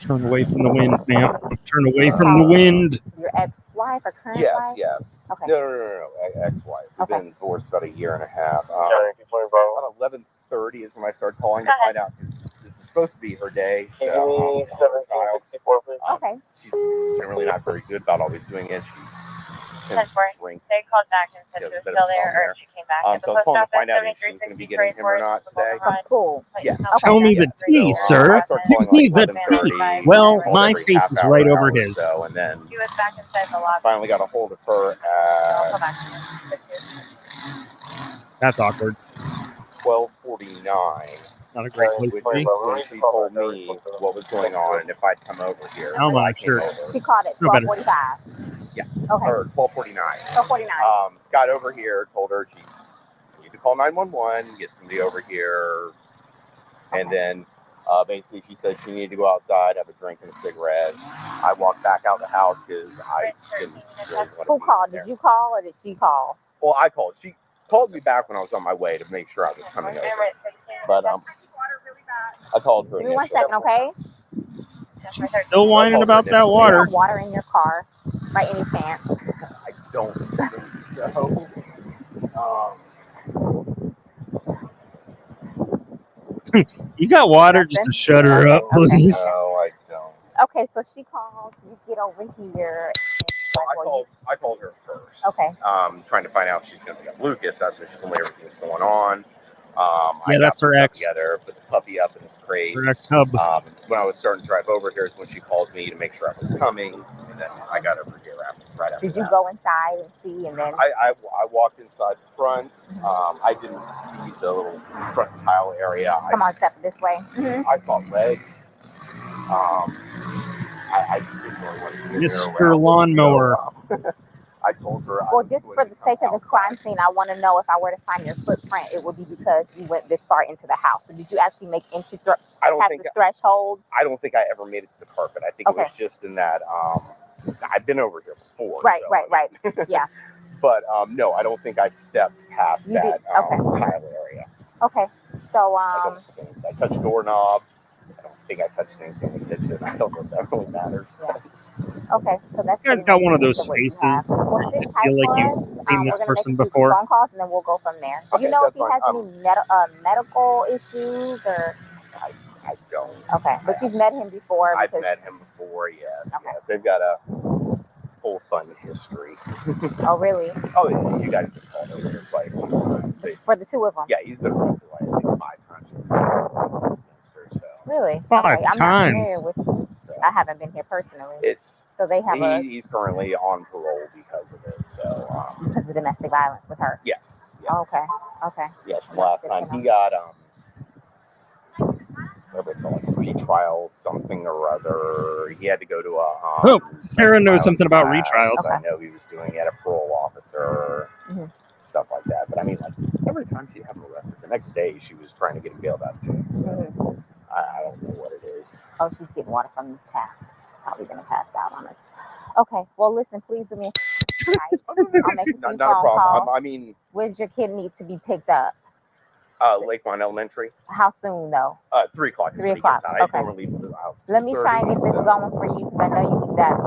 Turn away from the wind, ma'am. Turn away from the wind. Your ex-wife or current Yes, wife? yes. Okay. No. Ex-wife. We've Okay. been divorced about a year and a half. About 11:30 is when I started calling to find out because this is supposed to be her day. For her child. Okay. She's generally not very good about always doing it. She tends to drink. They called back and said she was still there, or she came back. So I was calling to find out if she was going to be getting him or not today. From school. Yes. Tell me the tea, sir. I started calling Give me like the 11:30. tea. Well, called my every face half is hour, right hour over or his. So, and then She was back inside the lobby. finally got a hold of her I'll at call back. That's awkward. 12:49. Not a great place Which to be. is when she told me what was going on and if I'd come over here. How So I much? came Sure. over. She called at No better. 12:45. Yeah. Okay. Or 12:49. 12:49. Got over here, told her she needed to call 911, get somebody over here, and then basically she said she needed to go outside, have a drink and a cigarette. I walked back out the house because I didn't really want to Who be called? there. Did you call or did she call? Well, I called. She called me back when I was on my way to make sure I was coming over. But I called her. Give me 1 initially. second, okay? Still whining about that Do you water. have water in your car by any chance? I don't think so. You got water just to shut her up, Okay. please. No, I don't. Okay, so she called. You get over here. I called her first. Okay. Trying to find out if she's going to be up Lucas. That's when she told me everything that's going on. Yeah, I that's got her my stuff ex. together, put the puppy up in this crate. Her ex-hub. When I was starting to drive over here is when she called me to make sure I was coming, and then I got over here right after Did you that. go inside and see, and then? I walked inside the front. I didn't see the little front tile area. Come on, step this way. I saw legs. I just didn't really want to be in there Mr. around. Lawnmower. So, I told her. Well, just for the sake of the crime scene, I want to know if I were to find your footprint, it would be because you went this far into the house. So did you actually make entry past the threshold? I don't think I ever made it to the carpet. I think it was just in that. I've been over here before. Right. Yeah. But no, I don't think I stepped past that tile area. Okay. So I don't think I touched doorknob. I don't think I touched anything in the kitchen. I don't know if that really matters. Yeah. Okay, so that's You guys got one of those faces. Well, I feel like you've seen this we're gonna make person a few before. phone calls and then we'll go from there. Do you know if he has any medical issues or? I don't. Okay, but you've met him before. I've met him before. Yes. Okay. Yes. They've got a whole fun history. Oh, really? Oh, yeah. You guys have called over his wife. For the two of them? Yeah, he's been arrested like I think 5 times. Really? Five I'm times. not familiar with. I haven't been here personally. So they have he's currently on parole because of it. So because of domestic violence with her. Yes. Okay. Yes. Last time he got retrial something or other. He had to go to a. Sarah knows something about retrials. I know he was doing it. A parole officer. Stuff like that. But I mean, like every time she'd have him arrested, the next day she was trying to get him bailed out of jail. So I don't know what it is. Oh, she's getting water from the tap. Probably gonna pass out on us. Okay. Well, listen, please do me. I'll make a few not a problem. I mean, where's your kid need to be picked up? Lakeline Elementary. How soon though? 3 o'clock. 3 o'clock. I normally leave out. Let me try and get this going for you because I know you need that.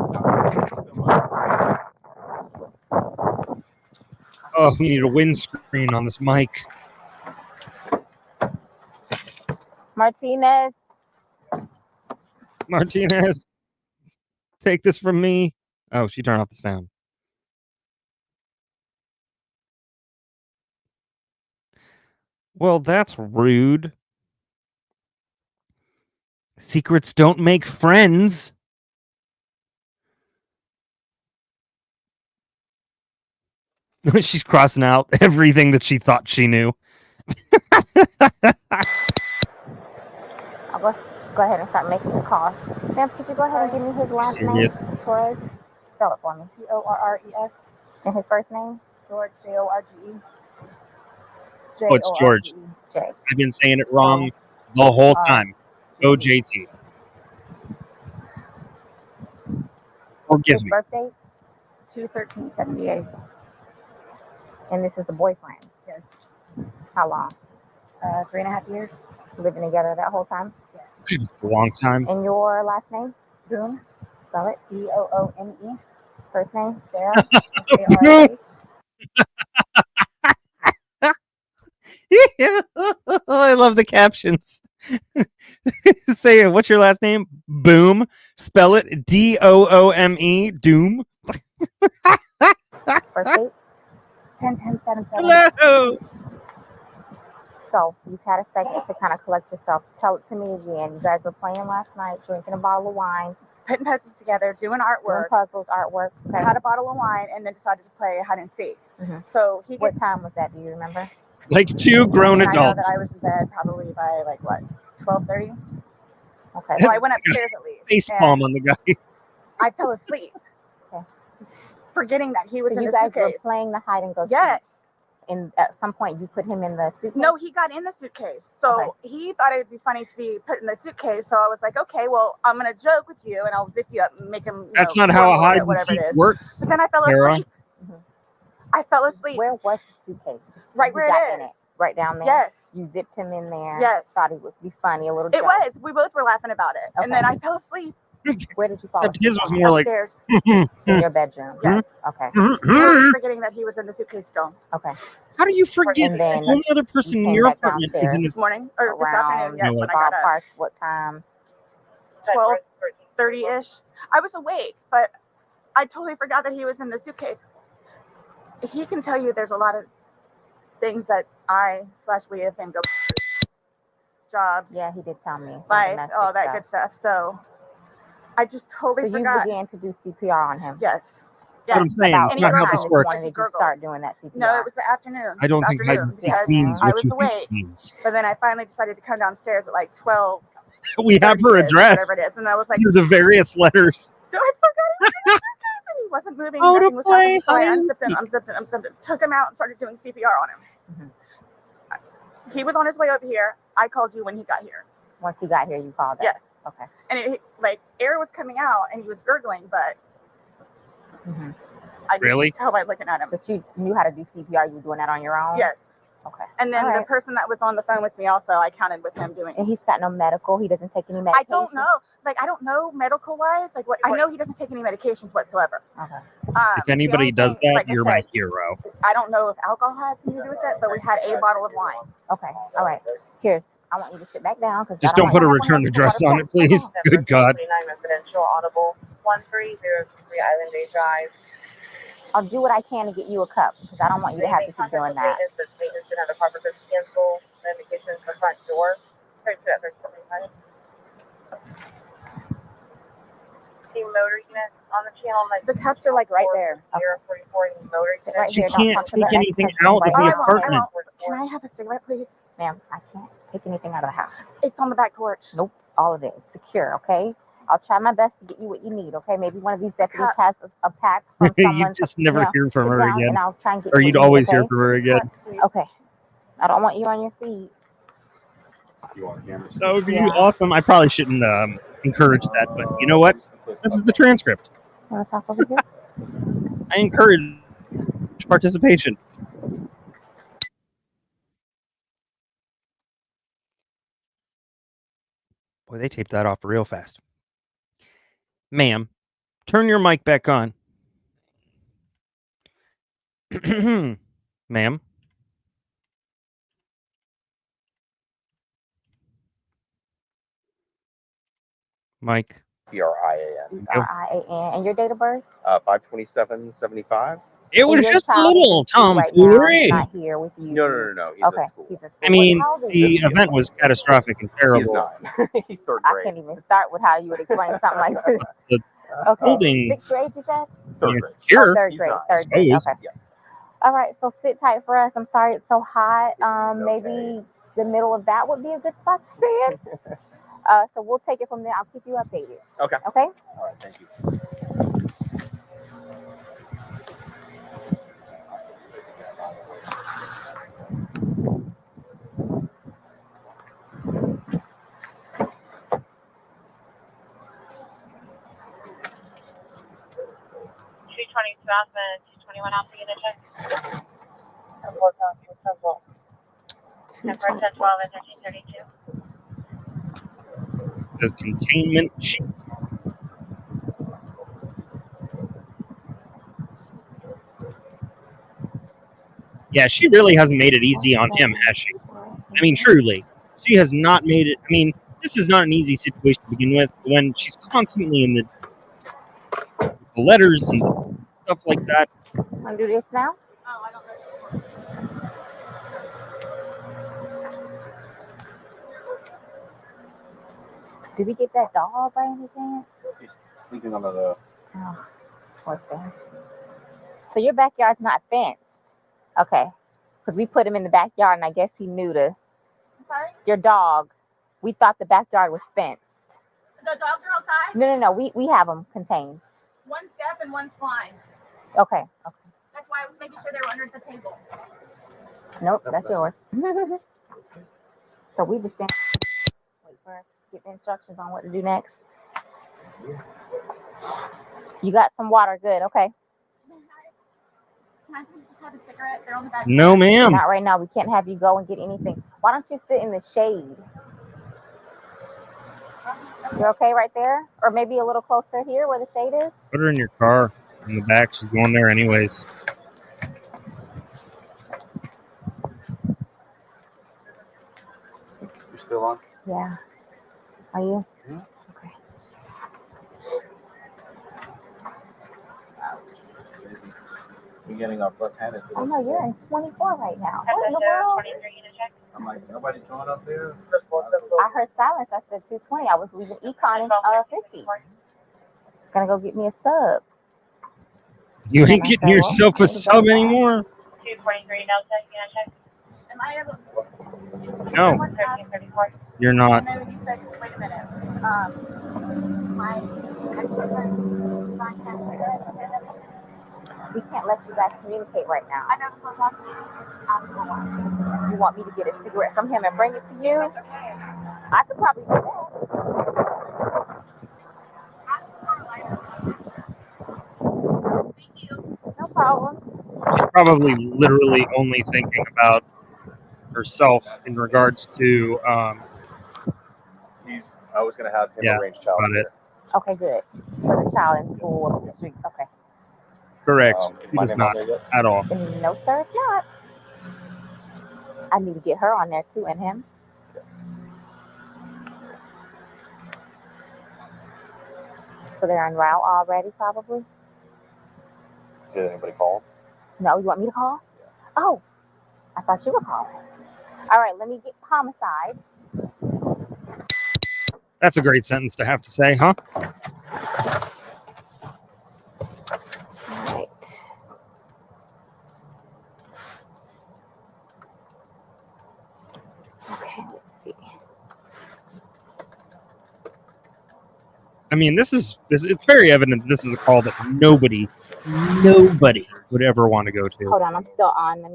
Oh, we need a windscreen on this mic. Martinez, take this from me. Oh, she turned off the sound. Well, that's rude. Secrets don't make friends. She's crossing out everything that she thought she knew. I'll go ahead and start making the calls. Sam, could you go ahead and give me his last name? Torres. Spell it for me. Torres. And his first name? George. George. Oh, it's George. I've been saying it wrong the whole time. OJT. Forgive me. Birthday? 2/13/78. And this is the boyfriend. Yes. How long? 3.5 years. Living together that whole time? It's a long time. And your last name? Boone. Spell it. Boone. First name? Sarah. Boone. SARAH. I love the captions. Say it. What's your last name? Boom. Spell it DOOME. Doom. First date? 10-10-7-7. Hello. So you've had a second to kind of collect yourself. Tell it to me again. You guys were playing last night, drinking a bottle of wine, Putting puzzles together, doing doing artwork. puzzles, artwork. Okay. Had a bottle of wine, and then decided to play hide and seek. Mhm. So he What gets. time was that? Do you remember? Like two grown And I know adults. that I was in bed probably by like what, 12:30. Okay. Well, I went upstairs at least. Face and palm on the guy. I fell asleep, Okay. forgetting that he was So in you the guys were suitcase. playing the hide and go seek. Yes. And at some point you put him in the suitcase? No, he got in the suitcase. So he thought it would be funny to be put in the suitcase. So I was like, okay, well, I'm going to joke with you and I'll zip you up and make him. That's not how a hide and whatever seek it is. works. But then I fell Sarah. asleep. Mhm. I fell asleep. Where was the suitcase? Right You where got it in is. it. Right down there? Yes. You zipped him in there. Yes. Thought it would be funny, a little It joke. was. We both were laughing about it. And Okay. then I fell asleep Where did you fall Except asleep? his was at? more like. upstairs, In your bedroom. Yes. Okay. totally forgetting that he was in the suitcase still. Okay. How do you forget And then one other person you in came your back apartment is in downstairs. his. This morning or this Around afternoon, yes, No, when I got up. ballpark, what time? 12:30-ish. I was awake, but I totally forgot that he was in the suitcase. He can tell you there's a lot of things that we have been going through. Jobs, Yeah, he did tell me. Some life, domestic all that stuff. good stuff. So I just So totally you forgot. began to do CPR on him. Yes. What I'm saying, About it's And not he how what this time gurgled. works. When did you Gurgled. start doing that CPR? No, it was the afternoon. I don't This think hide and afternoon, seek because means I what was you think awake, it means. but then I finally decided to come downstairs at like 12. We have her address. Whatever it is, and I was like, Through the various letters. I forgot he was in the suitcase, and he wasn't moving. How to Nothing was play happening. So I hide and unzipped him, took him out, and started doing CPR on him. He was on his way over here. I called you when he got here. Once he got here, you called us. Yes. Okay. And air was coming out, and he was gurgling, but Mhm. I could Really? tell by looking at him. But you knew how to do CPR. You were doing that on your own? Yes. Okay. And then All the right. person that was on the phone with me also, I counted with him doing. And he's got no medical. He doesn't take any medication. I don't know. I don't know medical wise. I know he doesn't take any medications whatsoever. Okay. If anybody does that, like I you're my said, hero. I don't know if alcohol had something to do with it, but we had a bottle of wine. Okay. All right. Here, I want you to sit back down because Just don't put a return address on it, please. Good God. 29 residential audible 1303 Island Bay Drive. I'll do what I can to get you a cup because I don't want you to have to keep doing that. Maintenance should have a proper cancel notification to the front door. See motor unit on the channel. The cups are like right there. 044 motor unit. Right She here. Don't can't talk to the take next anything person out of right the now. apartment. Can I have a cigarette, please? Ma'am, I can't take anything out of the house. It's on the back porch. Nope. All of it. It's secure, okay? I'll try my best to get you what you need, okay? Maybe one of these deputies has a pack from someone. You just never hear from her again. And I'll try and get Or you you'd what you always need, hear okay? from her again. Okay. I don't want you on your feet. That would be Yeah. awesome. I probably shouldn't encourage that, but you know what? This is the transcript. You want to talk over here? I encourage participation. Boy, they taped that off real fast. Ma'am, turn your mic back on. Ma'am. Mike. PRIAN. RIAN. And your date of birth? 5/27/75. It was And your just a child is little in school right now. tomfoolery. He's not here with you. No. He's Okay. at school. He's in school. I mean, How old is the he? event was catastrophic and He's terrible. 9. He's third I grade. can't even start with how you would explain something like this. The Okay. holding- Sixth grade, you said? Third Yes, grade. here. Oh, third He's grade. not. Third grade. Suppose. Okay. Yes. All right. So sit tight for us. I'm sorry it's so hot. Maybe the middle of that would be a good spot to stay in. So we'll take it from there. I'll keep you updated. Okay. Okay? All right. Thank you. South and 221 out to get a check. Number 1012 and 1332. Says containment sheet. Yeah, she really hasn't made it easy on him, has she? I mean, truly. She has not made it. I mean, this is not an easy situation to begin with when she's constantly in the letters and stuff like that. Want to do this now? Oh, I don't know. Did we get that dog by any chance? He's sleeping on the. Oh, poor thing. So your backyard's not fenced? Okay. Because we put him in the backyard and I guess he knew to. I'm sorry? Your dog. We thought the backyard was fenced. The dogs are outside? No. We have them contained. One's deaf and one's blind. Okay. That's why I was making sure they were under the table. Nope, that's yours. So we just wait for get the instructions on what to do next. You got some water, good. Okay. Can I please just have a cigarette? They're on the back. No, ma'am. Not right now. We can't have you go and get anything. Why don't you sit in the shade? You're okay right there? Or maybe a little closer here where the shade is? Put her in your car in the back. She's going there anyways. You're still on? Yeah. Are you? Yeah. Okay. Busy. You're getting up left-handed. Oh no, you're in 24 right now. What in the Passenger world? 23 to check. I'm like, nobody's going up there. I heard silence. I said 220. I was leaving Econ in 50. Just gonna go get me a sub. You ain't getting yourself a sub anymore. 243 Delta, can I check? Am I able No, 1334. you're not. And then you said, wait a minute. My ex-husband signed that cigarette. We can't let you guys communicate right now. I know this was last week. Ask for one. You want me to get a cigarette from him and bring it to you? That's okay. I could probably do that. Ask for a lighter. Thank you. No problem. She's probably literally only thinking about herself in regards to I was gonna have him Yeah, arrange child about it. care. Okay, good. For the child in school up the street. Okay. correct. Is She my does name on not there yet? at all. No, sir, it's not. I need to get her on there too and him. Yes. So they're en route already, probably? Did anybody call? No, you want me to call? Oh, I thought you were calling. All right, let me get homicide. That's a great sentence to have to say, huh? All right. Okay, let's see. I mean, it's very evident this is a call that nobody would ever want to go to. Hold on, I'm still on. Let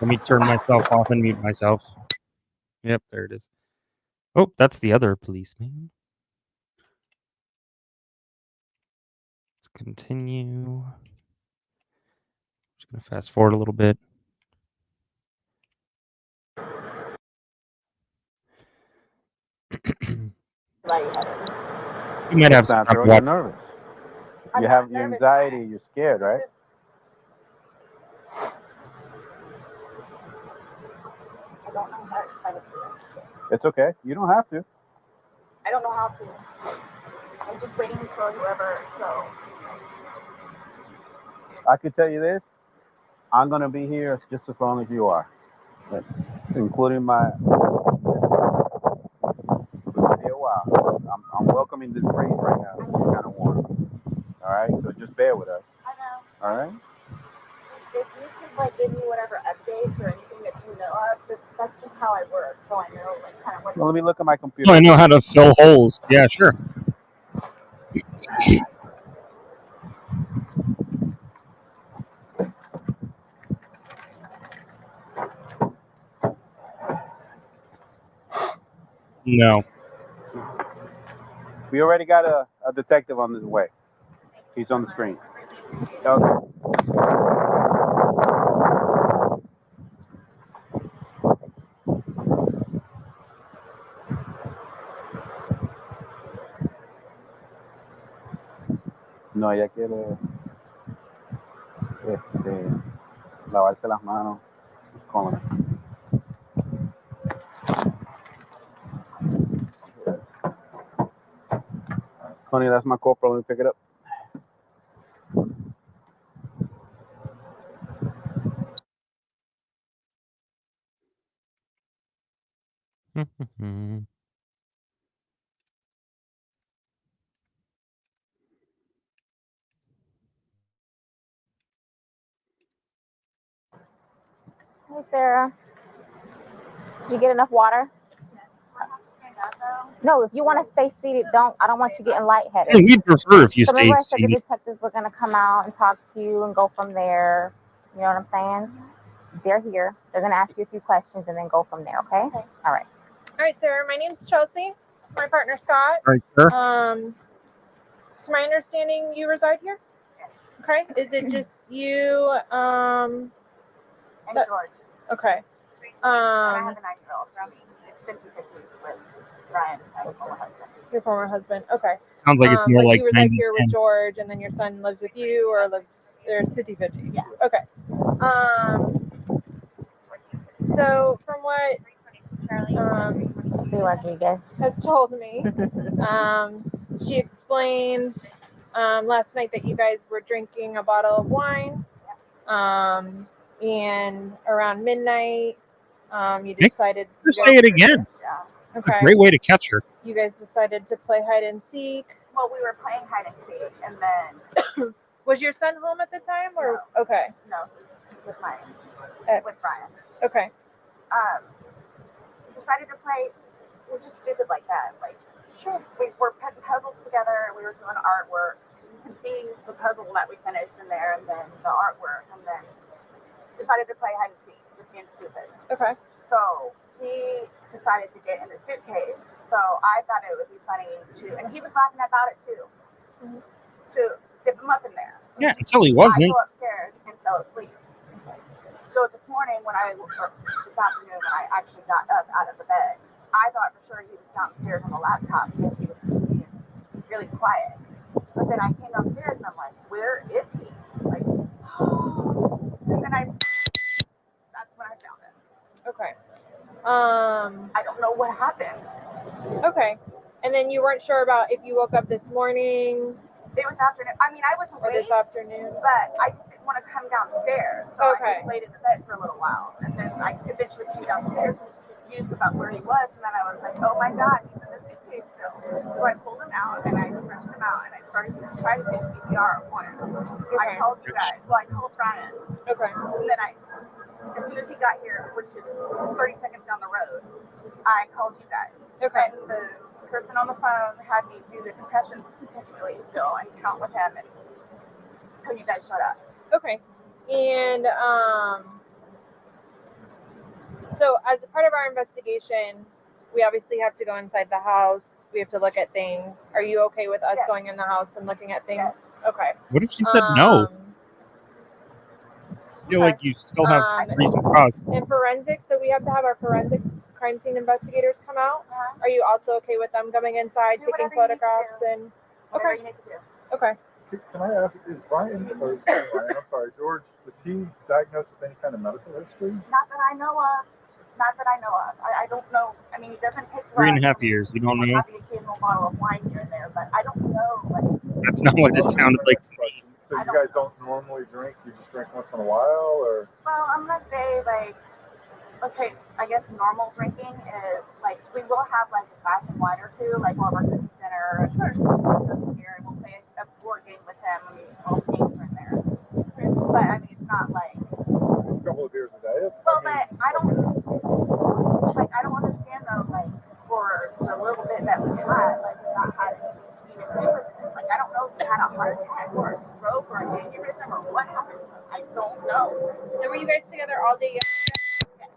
me turn myself off and mute myself. Yep, there it is. Oh, that's the other policeman. Let's continue. Just gonna fast forward a little bit. You might have some Sandra, time you're to watch. nervous. I'm You not have your nervous. anxiety. You're scared, right? I don't know how to explain it to you. It's okay. You don't have to. I don't know how to. I'm just waiting for whoever, so. I could tell you this. I'm gonna be here just as long as you are, including my. It'll be a while. I'm welcoming this breeze right now. It's kind of warm. All right, so just bear with us. I know. All right. If you could like give me whatever updates or anything that you know of, that's just how I work, so I know like kind of what. Well, let me look at my computer. Oh, I know how to fill holes. Yeah, sure. No. We already got a detective on his way. He's on the screen. Okay. No, ella quiere lavarse las manos con... Honey, that's my corporal. Let me pick it up. Hey, Sarah. You get enough water? No, if you want to stay seated, I don't want you getting lightheaded. Yeah, we'd prefer if you So stayed remember I said the seated. detectives were going to come out and talk to you and go from there. You know what I'm saying? They're here. They're going to ask you a few questions and then go from there, okay? All right. All right, Sarah. My name's Chelsea. My partner Scott. Right, sir. To my understanding, you reside here. Yes. Okay. Is it just you? And George. Okay. And I have a 9-year-old from me. It's 50-50 with Ryan, my former husband. Your former husband. Okay. Sounds like it's more but like you reside 90, here with George, and then your son lives with you, or lives there. It's 50-50. Yeah. Okay. So from what Rodriguez has told me, she explained last night that you guys were drinking a bottle of wine, and around midnight, you decided. Just say it again. Yeah. Okay. A great way to catch her. You guys decided to play hide and seek. Well, we were playing hide and seek, and then Was your son home at the time, or okay? no, with my with Ryan. Okay. Decided to play. We're just stupid like that. Like, sure, we were putting puzzles together. We were doing artwork. You can see the puzzle that we finished in there, and then the artwork, and then decided to play hide and seek, just being stupid. Okay. So he decided to get in the suitcase. So I thought it would be funny to, and he was laughing about it too, to dip him up in there. Yeah, until he I wasn't. go upstairs and fell asleep. So this morning, or this afternoon, when I actually got up out of the bed, I thought for sure he was downstairs on the laptop because he was being really quiet. But then I came downstairs and I'm like, where is he? Like, and then that's when I found him. Okay. I don't know what happened. Okay. And then you weren't sure about if you woke up this morning It was afternoon. I mean, I was or awake, this afternoon. but I just didn't want to come downstairs. So Okay. I just laid in the bed for a little while. And then I eventually came downstairs and was confused about where he was. And then I was like, oh my God, he's in the suitcase still. So I pulled him out and I stretched him out and I started to try to do CPR on him. I called you guys. Well, I called Brian. Okay. And then as soon as he got here, which is 30 seconds down the road, I called you guys. Okay. And the person on the phone had me do the concussions continually still and count with him until you guys shut up. Okay. And so as a part of our investigation, we obviously have to go inside the house. We have to look at things. Are you okay with us Yes. going in the house and looking at things? Yes. Okay. What if she said no? I feel like you still have reason to cause. And forensics, so we have to have our forensics crime scene investigators come out. Are you also okay with them coming inside, Do taking whatever you need to photographs do. and Whatever okay. you need to do. Okay. Can I ask, is Brian, I'm sorry, George, was he diagnosed with any kind of medical history? Not that I know of. Not that I know of. I don't know. I mean, he doesn't take 3.5 years. You don't know? Have the occasional bottle of wine here and there, but I don't know. Like, That's not what it sounded like to me. So you guys don't normally drink? You just drink once in a while, or? well, I'm gonna say like, okay, I guess normal drinking is like we will have like a glass of wine or two, like while we're cooking dinner. Sure, here and we'll play a board game with him. I mean, all the games are in there. But I mean, it's not like A couple of beers a day? well, but I don't understand though. Like for the little bit that we had, like not had anything to even do with it. Like I don't know if he had a heart attack or a stroke or an aneurysm or what happened to him. I don't know. And were you guys together all day yesterday? Yes.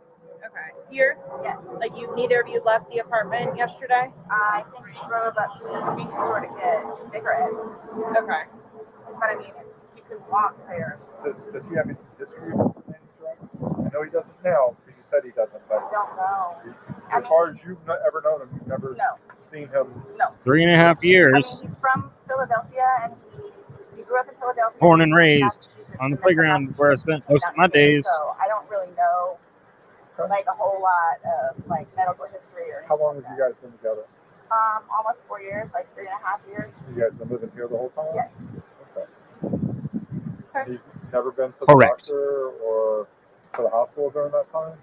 Okay. Here? Yes. Like neither of you left the apartment yesterday? I think he drove up to the convenience store to get cigarettes. Okay. But I mean, you could walk there. Does he have any history of any drugs? I know he doesn't now, because you said he doesn't, but I don't know. as far as you've ever known him, you've never No. seen him. No. 3.5 years. I mean, he's from Philadelphia and he grew up in Philadelphia. Born and raised Massachusetts, on the and then from playground where I Massachusetts spent most of my down here. days. So I don't really know like a whole lot of like medical history or. How long have you guys been together? Almost 4 years, like 3.5 years. You guys been living here the whole time? Yes. Okay. He's never been to the Correct. doctor or to the hospital during that time?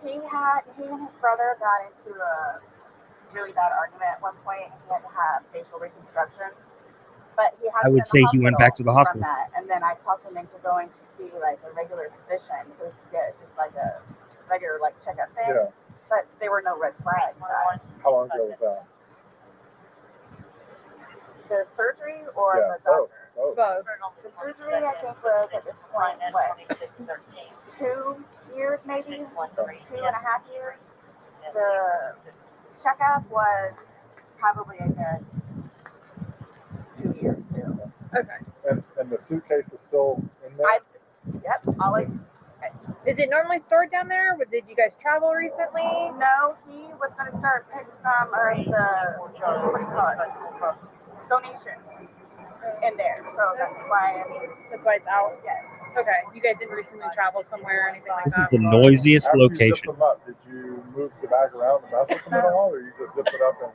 He and his brother got into a really bad argument at one point, and he had to have facial reconstruction. But he had I would say he went back to the hospital. from that, and then I talked him into going to see like a regular physician so he could get just like a regular like checkup thing. Yeah. But there were no red flags. How long ago was that? The surgery or Yeah. the doctor? Oh. Both. The surgery, I think, was at this point, what, 2 years maybe? 2.5 years. The checkup was probably a good 2 years too. Okay. And the suitcase is still in there? Yep. Is it normally stored down there? Did you guys travel recently? No, he was going to start putting some of the, what do you call it, donation in there. So that's why, That's why it's out? yes. Okay. You guys didn't recently travel somewhere or anything like This is that? the noisiest After location. you zipped them up, did you move the bag around and mess with them at all, or you just zipped it up and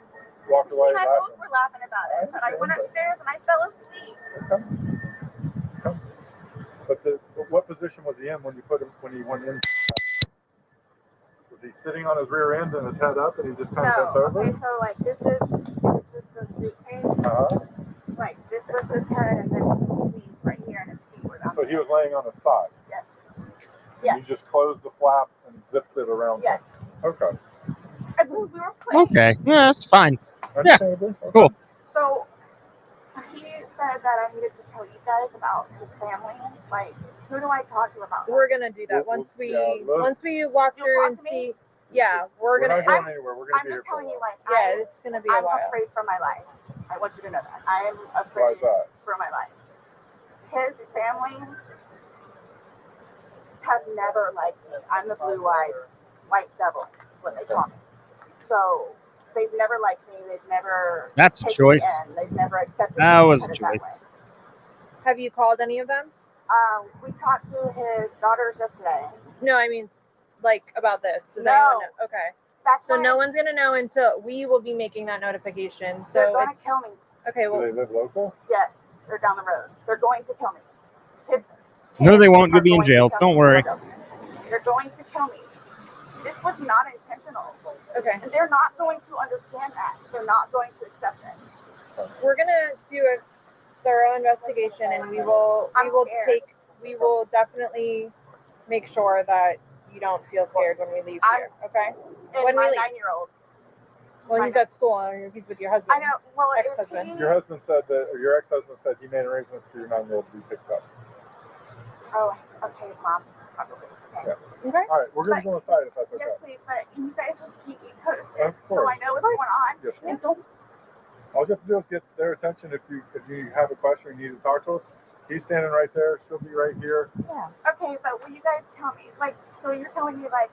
walked away? I both were laughing about it, but I went upstairs and I fell asleep. Okay. But what position was he in when he went in? Was he sitting on his rear end and his head up, and he just kind of bent over? Okay, so like this is the suitcase. Like this was his head, and then his feet right here, and his feet were down. So he was laying on his side. Yes. And you just closed the flap and zipped it around. Yes. Okay. I believe we were playing. Okay, yeah, that's fine. Understandable. Okay. Cool. So he said that I needed to tell you guys about his family. Like, who do I talk to about that? We're gonna do that once we walk You'll through talk and to me? see. Yeah, We're gonna. not going anywhere. We're going I'm to be here just for a telling you, while. like, Yeah, it's gonna be a I'm while. afraid for my life. I want you to know that. I am Why afraid is that? for my life. His family have never liked me. I'm the blue-eyed white devil, is what they call me. So they've never liked me. They've never That's a taken choice. me in. They've never accepted me. That was a put it that choice. way. Have you called any of them? We talked to his daughters yesterday. No, I mean like about this. Does No. anyone know? Okay. That's So why no one's gonna know until we will be making that notification. they're So going to it's kill me. okay. Do Well, they live local? Yes, they're down the road. They're going to kill me. His No, they won't. You'll are be in going to jail. kill Don't me. worry. They're going to kill me. This was not intentional. okay. And they're not going to understand that. They're not going to accept it. We're gonna do a thorough investigation, and we will definitely make sure that you don't feel scared when we leave here. Okay. And When we my leave. 9-year-old. Well, he's at school. Or he's with your husband. I know. Well, Ex-husband. Your husband said that, or your ex-husband said he made arrangements for your 9-year-old to be picked up. Oh, okay, Mom. Probably. Okay. Yeah. Okay. All right, we're going to go inside if that's okay. Yes, please. But can you guys just keep me posted Of so I course. know what's going on? Yes, ma'am. And don't. All you have to do is get their attention if you have a question or you need to talk to us. He's standing right there. She'll be right here. Yeah. Okay, but will you guys tell me? Like, so you're telling me like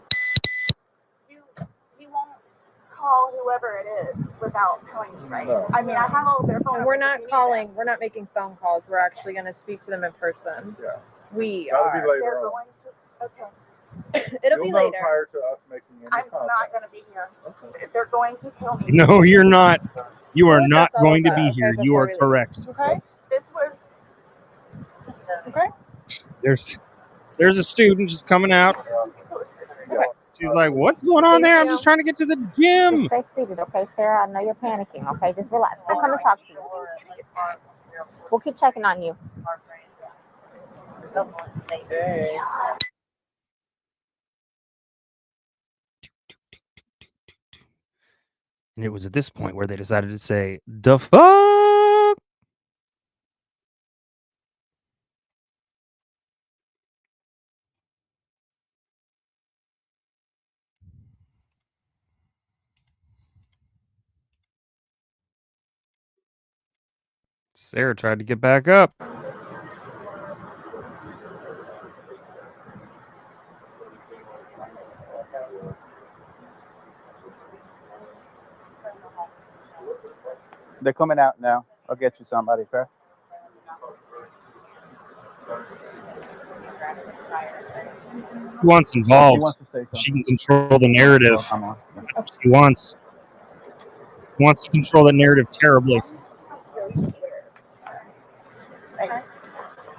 you won't call whoever it is without telling me, right? No. I mean, I have all their phone And we're numbers not if you need calling. We're not making phone calls. We're actually going to speak to them in person. Yeah. We That'll are. be them. later They're on. going to. Okay. It'll You'll be know later. prior to us making any I'm contact. not going to be here. Okay. They're going to kill me. No, you're not. You are We'll not address all going of to that, be okay, here. You before are we leave. correct. Okay. This was. Okay. There's a student just coming out. Okay. She's like, "What's going on Thank there? I'm you. just trying to get to the gym." Just stay seated, okay, Sarah? I know you're panicking, okay? Just relax. We'll come and talk to you. We'll keep checking on you. And it was at this point where they decided to say, "The fuck." Sarah tried to get back up. They're coming out now. I'll get you somebody, okay? She wants He involved. wants to say something. She can control the narrative. I'm on. That's what she wants. She wants to control the narrative terribly.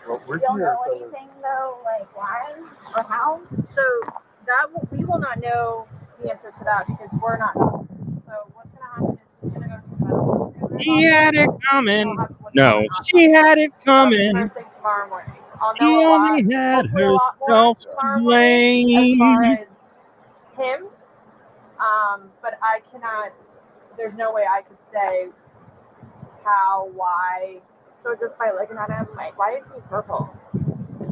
Well, we're You don't here, know so anything though, like why or how? So we will not know the answer to that because we're not. So what's gonna happen is he's gonna go to the She had it coming. No, she had it coming. First thing tomorrow morning. I'll know She a lot. only had Hopefully a lot more herself to tomorrow morning as far blame. as him. But I cannot. There's no way I could say how, why. So just by looking at him, like, why is he purple?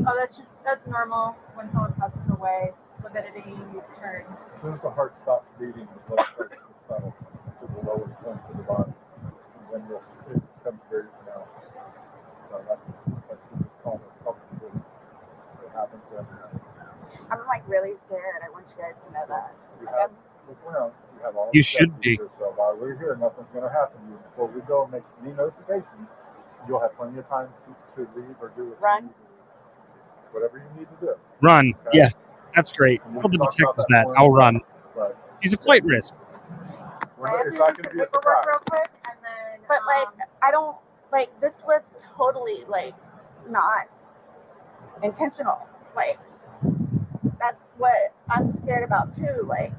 Oh, that's normal when someone passes away. Lividity turn. as soon as the heart stops beating, the blood starts to settle to the lowest points of the body. And then it becomes very pronounced. So that's just called a self-inflicted. It happens to everyone. I'm like really scared. I want you guys to know that. You have, look around, you have all You the should safety be. here, so while we're here, nothing's going to happen to you. Before we go and make any notifications, you'll have plenty of time to leave or do Run. whatever you need to do. Run. Okay? Yeah, that's great. And we Tell the talked about detectives that. more I'll in run. depth, But She's a flight risk. it's not going to be a surprise. Real quick, and then. But like, I don't like this was totally like not intentional. Like that's what I'm scared about too. Like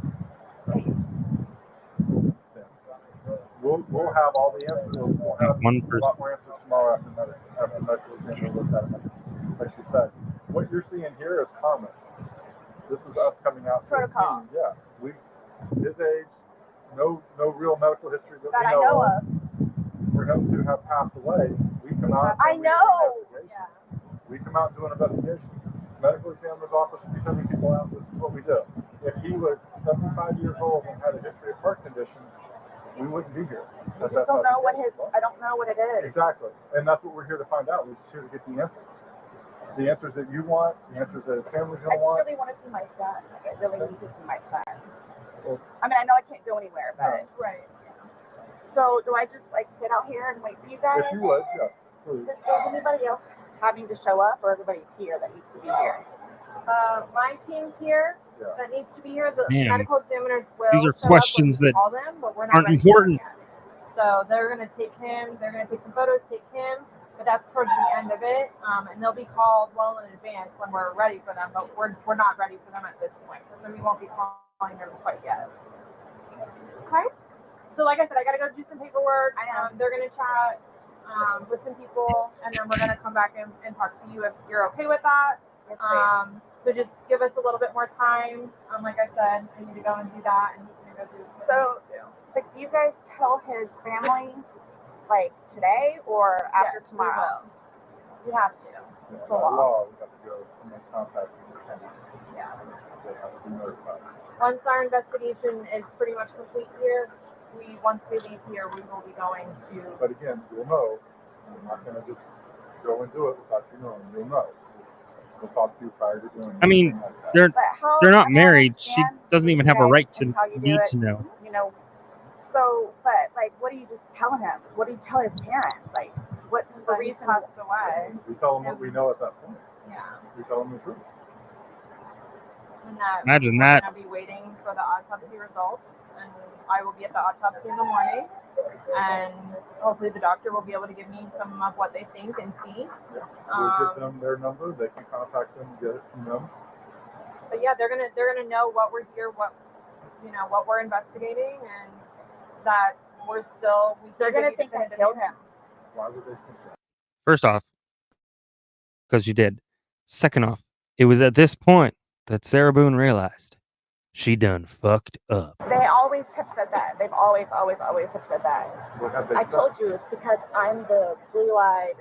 We'll have all the answers. We'll have One a person. lot more answers tomorrow after medical examiner looks at it. Like she said, what you're seeing here is common. This is us coming out to the Protocol. scene. Yeah, his age, no real medical history that that we I know of. For him to have passed away, we come out. I and we do an know. investigation. We come out and do an investigation. Medical examiner's office will be sending people out. This is what we do. If he was 75 years old and had a history of heart condition, we wouldn't be here. I just don't know what his. I don't know what it is. Exactly, and that's what we're here to find out. We're just here to get the answers. The answers that you want, the answers that his family's I gonna just want. really want to see my son. Like, I really need to see my son. Well, I mean, I know I can't go anywhere, but Right. so do I just like sit out here and wait for you guys? if you would, yes, please. Is anybody else having to show up, or everybody's here that needs to be here? My team's here. Yeah. That needs to be here. The Man, medical examiners will. these are show questions up when we that call them, but we're not aren't ready for them important. yet. So they're gonna take him. They're gonna take some photos, take him. But that's towards the end of it, and they'll be called well in advance when we're ready for them. But we're not ready for them at this point, so we won't be calling them quite yet. Okay. So like I said, I gotta go do some paperwork. They're gonna chat with some people, and then we're gonna come back and talk to you if you're okay with that. Yes, So just give us a little bit more time. Like I said, I need to go and do that, and he's gonna go do some So- things too. But do you guys tell his family like today or after Yes, tomorrow? we have to. Yeah, the by law. law, we have to go and make contact with the family. Yeah. They have to be notified. Once our investigation is pretty much complete here, once we leave here, we will be going to. But again, you'll know. I'm not going to just go and do it without you knowing. You'll know. We'll talk to you prior to doing I mean, anything like that. they're But how, they're I not don't married. She understand doesn't even you have a guys right to and how you do need it, to know. You know. So, but like, what do you just tell him? What do you tell his parents? Like, what's the When he reason? passed away. We tell them what we know at that point. Yeah. We tell them the truth. And that Imagine we're that. gonna be waiting for the autopsy results, and I will be at the autopsy in the morning, and hopefully the doctor will be able to give me some of what they think and see. We'll give them their number. They can contact them and get it from them. But yeah, they're gonna know what we're here, what we're investigating, and that They're gonna think I killed him. Why would they think that? First off, because you did. Second off, it was at this point that Sarah Boone realized she done fucked up. They always have said that. They've always have said that. What have they I said? told you it's because I'm the blue-eyed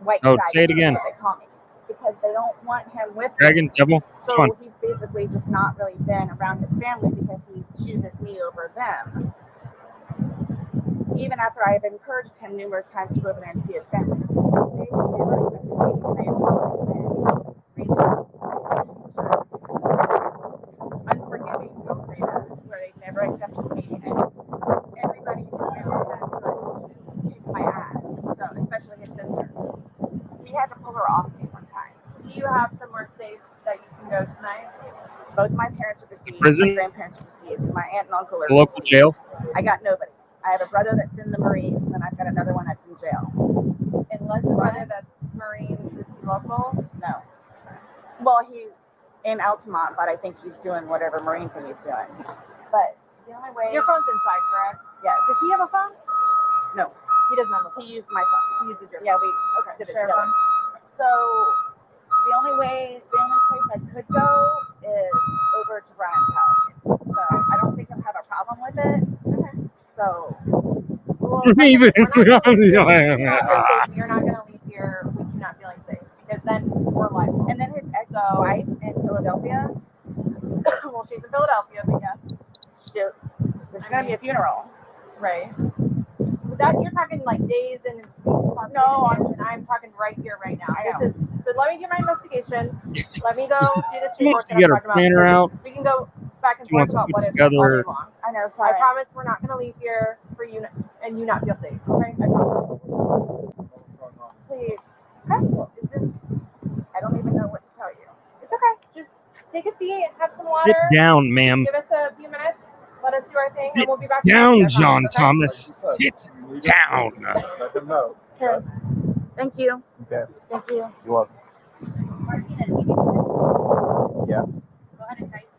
white Oh, guy. say it again. That's what they call me. Because they don't want him with them. Dragon, devil, So come on. he's basically just not really been around his family because he chooses me over them. Even after I've encouraged him numerous times to go over there and see his family. They never accepted me. They've always been really unforgiving, I'll say that, where they've never accepted me, and everybody in his family has tried to kick my ass, so especially his sister. He had to pull her off me one time. Do you have somewhere Both my parents are deceased. Prison? My grandparents are deceased. My aunt and uncle are Local deceased. jail? I got nobody. I have a brother that's in the Marines, and I've got another one that's in jail. Unless the brother that's Marines is he local? No. Well, he's in Altamont, but I think he's doing whatever Marine thing he's doing. But the only way... Your phone's inside, correct? Yes. Does he have a phone? No. He doesn't have a phone. He used my phone. He uses your phone. Yeah, we Okay, did it share a together. phone. So the only place I could go is over to Brian's house. So I don't think I'll have a problem with it. Okay. So Well, you're not going to leave here with you not feeling safe because then we're liable. and then his ex-wife in Philadelphia. Well, she's in Philadelphia, but yes. There's gonna be a funeral. Right. But that you're talking like days and weeks. No, I'm talking right here, right now. I know. So let me do my investigation. Let me go do this She wants report to that get I'm her talking planner about. out. We can go back and She wants forth to about put what it's all together- day long. I know. I Sorry. promise we're not going to leave here for you and you not feel safe. Okay? I promise. Please. It's just, I don't even know what to tell you. It's okay. Just take a seat, have some Sit water. down, ma'am. Give us a few minutes. Let us do our thing, Sit and we'll be back. Down, next week, I John promise, okay? Thomas. Sit down. Let them know. Okay. Thank you. Okay. Thank you. You're welcome. Martina, you Yeah. go ahead and type.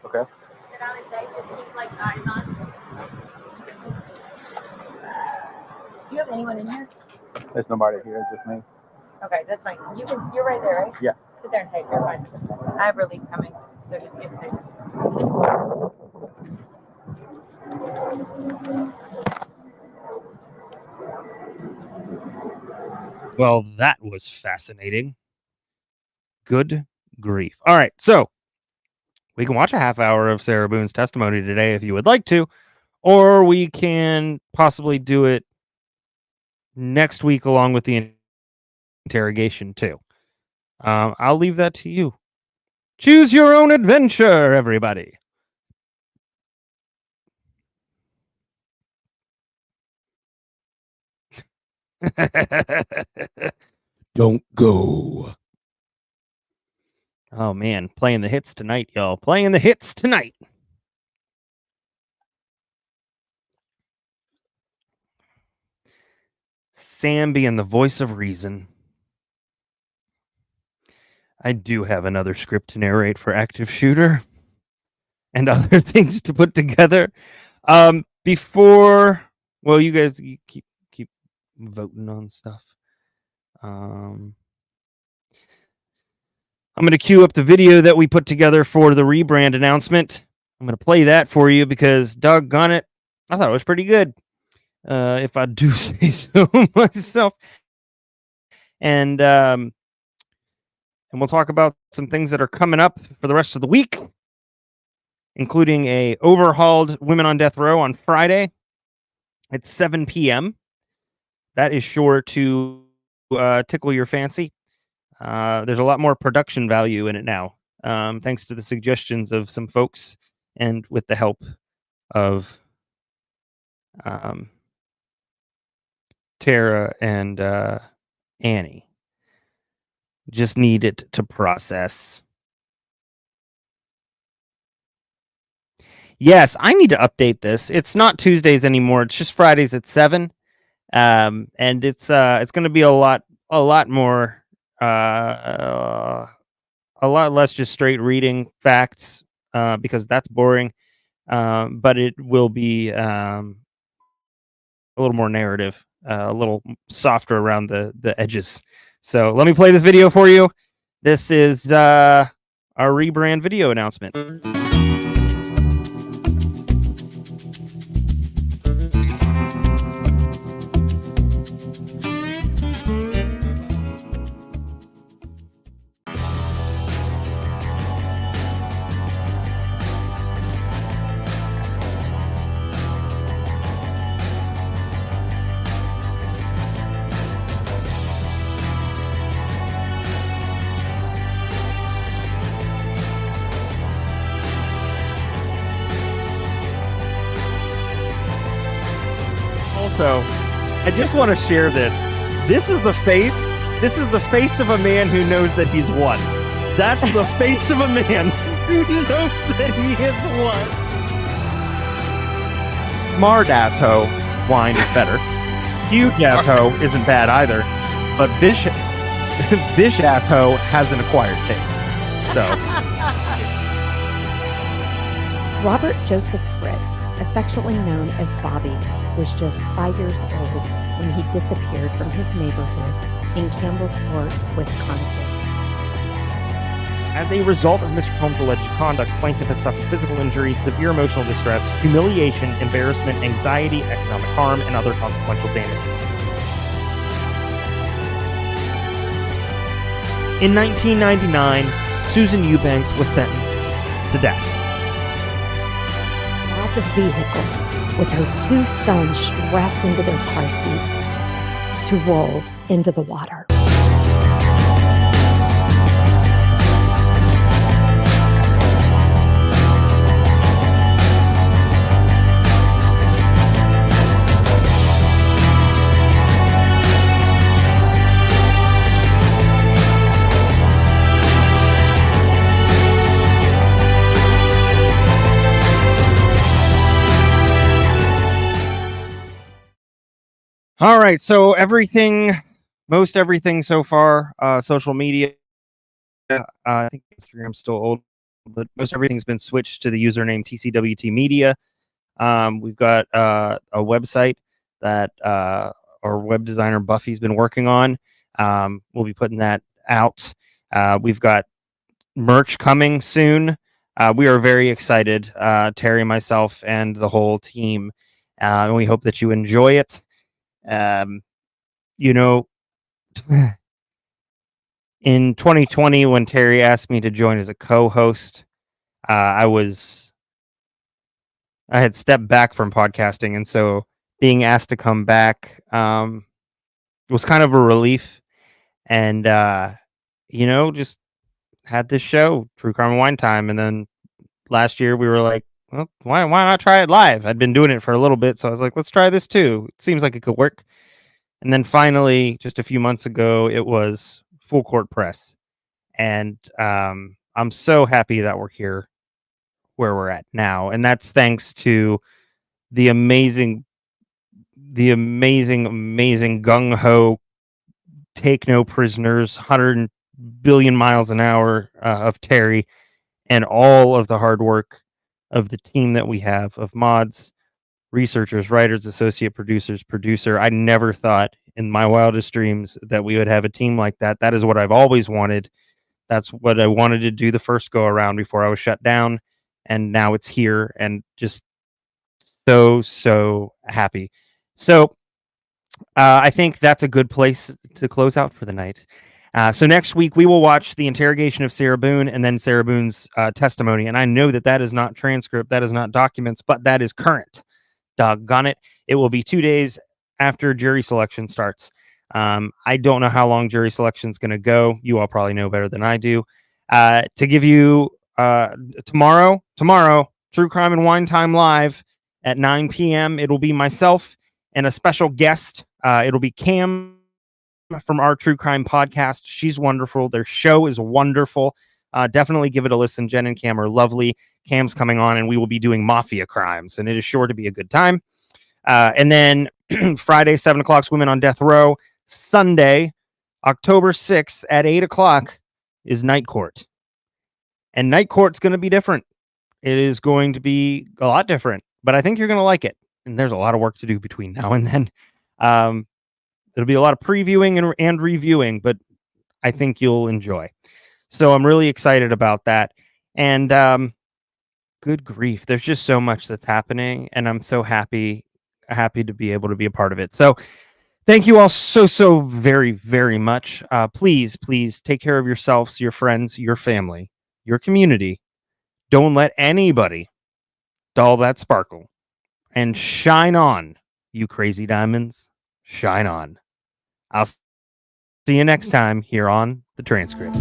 Okay. Sit down and type. Just keep like eyes on. Do you have anyone in here? There's nobody here, just me. Okay, that's fine. You're right there, right? Yeah. Sit there and type. You're fine. I have relief coming, so just get typing. Well, that was fascinating. Good grief. All right, so we can watch a half hour of Sarah Boone's testimony today if you would like to, or we can possibly do it next week along with the interrogation too. I'll leave that to you. Choose your own adventure, everybody. Don't go. Oh man, playing the hits tonight, y'all. Playing the hits tonight. Sam being the voice of reason. I do have another script to narrate for Active Shooter and other things to put together. Before, well, you guys keep voting on stuff. I'm going to queue up the video that we put together for the rebrand announcement. I'm going to play that for you because, doggone it, I thought it was pretty good. If I do say so myself. And we'll talk about some things that are coming up for the rest of the week, including a overhauled Women on Death Row on Friday at 7 p.m. That is sure to tickle your fancy. There's a lot more production value in it now, thanks to the suggestions of some folks and with the help of Tara and Annie. Just need it to process. Yes, I need to update this. It's not Tuesdays anymore. It's just Fridays at 7. And it's going to be a lot more, a lot less just straight reading facts, because that's boring. But it will be a little more narrative, a little softer around the edges. So let me play this video for you. This is our rebrand video announcement. Also, I just want to share this. This is the face. This is the face of a man who knows that he's won. That's the face of a man knows that he is what? Smart asshole wine is better. Huge asshole isn't bad either. But Bish asshole has an acquired taste. So Robert Joseph Fritz, affectionately known as Bobby, was just 5 years old when he disappeared from his neighborhood in Campbellsport, Wisconsin. as a result of Mr. Holmes' alleged conduct, plaintiff has suffered physical injury, severe emotional distress, humiliation, embarrassment, anxiety, economic harm, and other consequential damages. In 1999, Susan Eubanks was sentenced to death. Out the vehicle with her 2 sons strapped into their car seats to roll into the water. All right, so most everything so far, social media, I think Instagram's still old, but most everything's been switched to the username TCWT Media. We've got a website that our web designer Buffy's been working on. We'll be putting that out. We've got merch coming soon. We are very excited, Terry, myself, and the whole team, and we hope that you enjoy it. You know, in 2020, when Terry asked me to join as a co-host, I had stepped back from podcasting, and so being asked to come back was kind of a relief. And just had this show, True Crime and Wine Time, and then last year we were like, well, why not try it live? I'd been doing it for a little bit, so I was like, let's try this too. It seems like it could work. And then finally, just a few months ago, it was full court press. And I'm so happy that we're here where we're at now. And that's thanks to the amazing gung-ho, take no prisoners, 100 billion miles an hour of Terry, and all of the hard work of the team that we have of mods, researchers, writers, associate producers, producer. I never thought in my wildest dreams that we would have a team like that. That is what I've always wanted. That's what I wanted to do the first go around before I was shut down. And now it's here, and just so happy. So I think that's a good place to close out for the night. So next week we will watch the interrogation of Sarah Boone and then Sarah Boone's testimony. And I know that is not transcript, that is not documents, but that is current. Doggone it. It will be 2 days after jury selection starts. I don't know how long jury selection is going to go. You all probably know better than I do. To give you tomorrow, True Crime and Wine Time live at 9 p.m. It'll be myself and a special guest. It'll be Cam from our True Crime podcast. She's wonderful. Their show is wonderful. Definitely give it a listen. Jen and Cam are lovely. Cam's coming on, and we will be doing mafia crimes, and it is sure to be a good time. And then Friday, 7 o'clock, Women on Death Row. Sunday, October 6th at 8 o'clock is Night Court. And Night Court's going to be different. It is going to be a lot different, but I think you're going to like it. And there's a lot of work to do between now and then. There'll be a lot of previewing and reviewing, but I think you'll enjoy. So I'm really excited about that. And good grief, there's just so much that's happening, and I'm so happy to be able to be a part of it. So thank you all so very, very much. Please take care of yourselves, your friends, your family, your community. Don't let anybody dull that sparkle. And shine on, you crazy diamonds. Shine on. I'll see you next time here on The Transcript.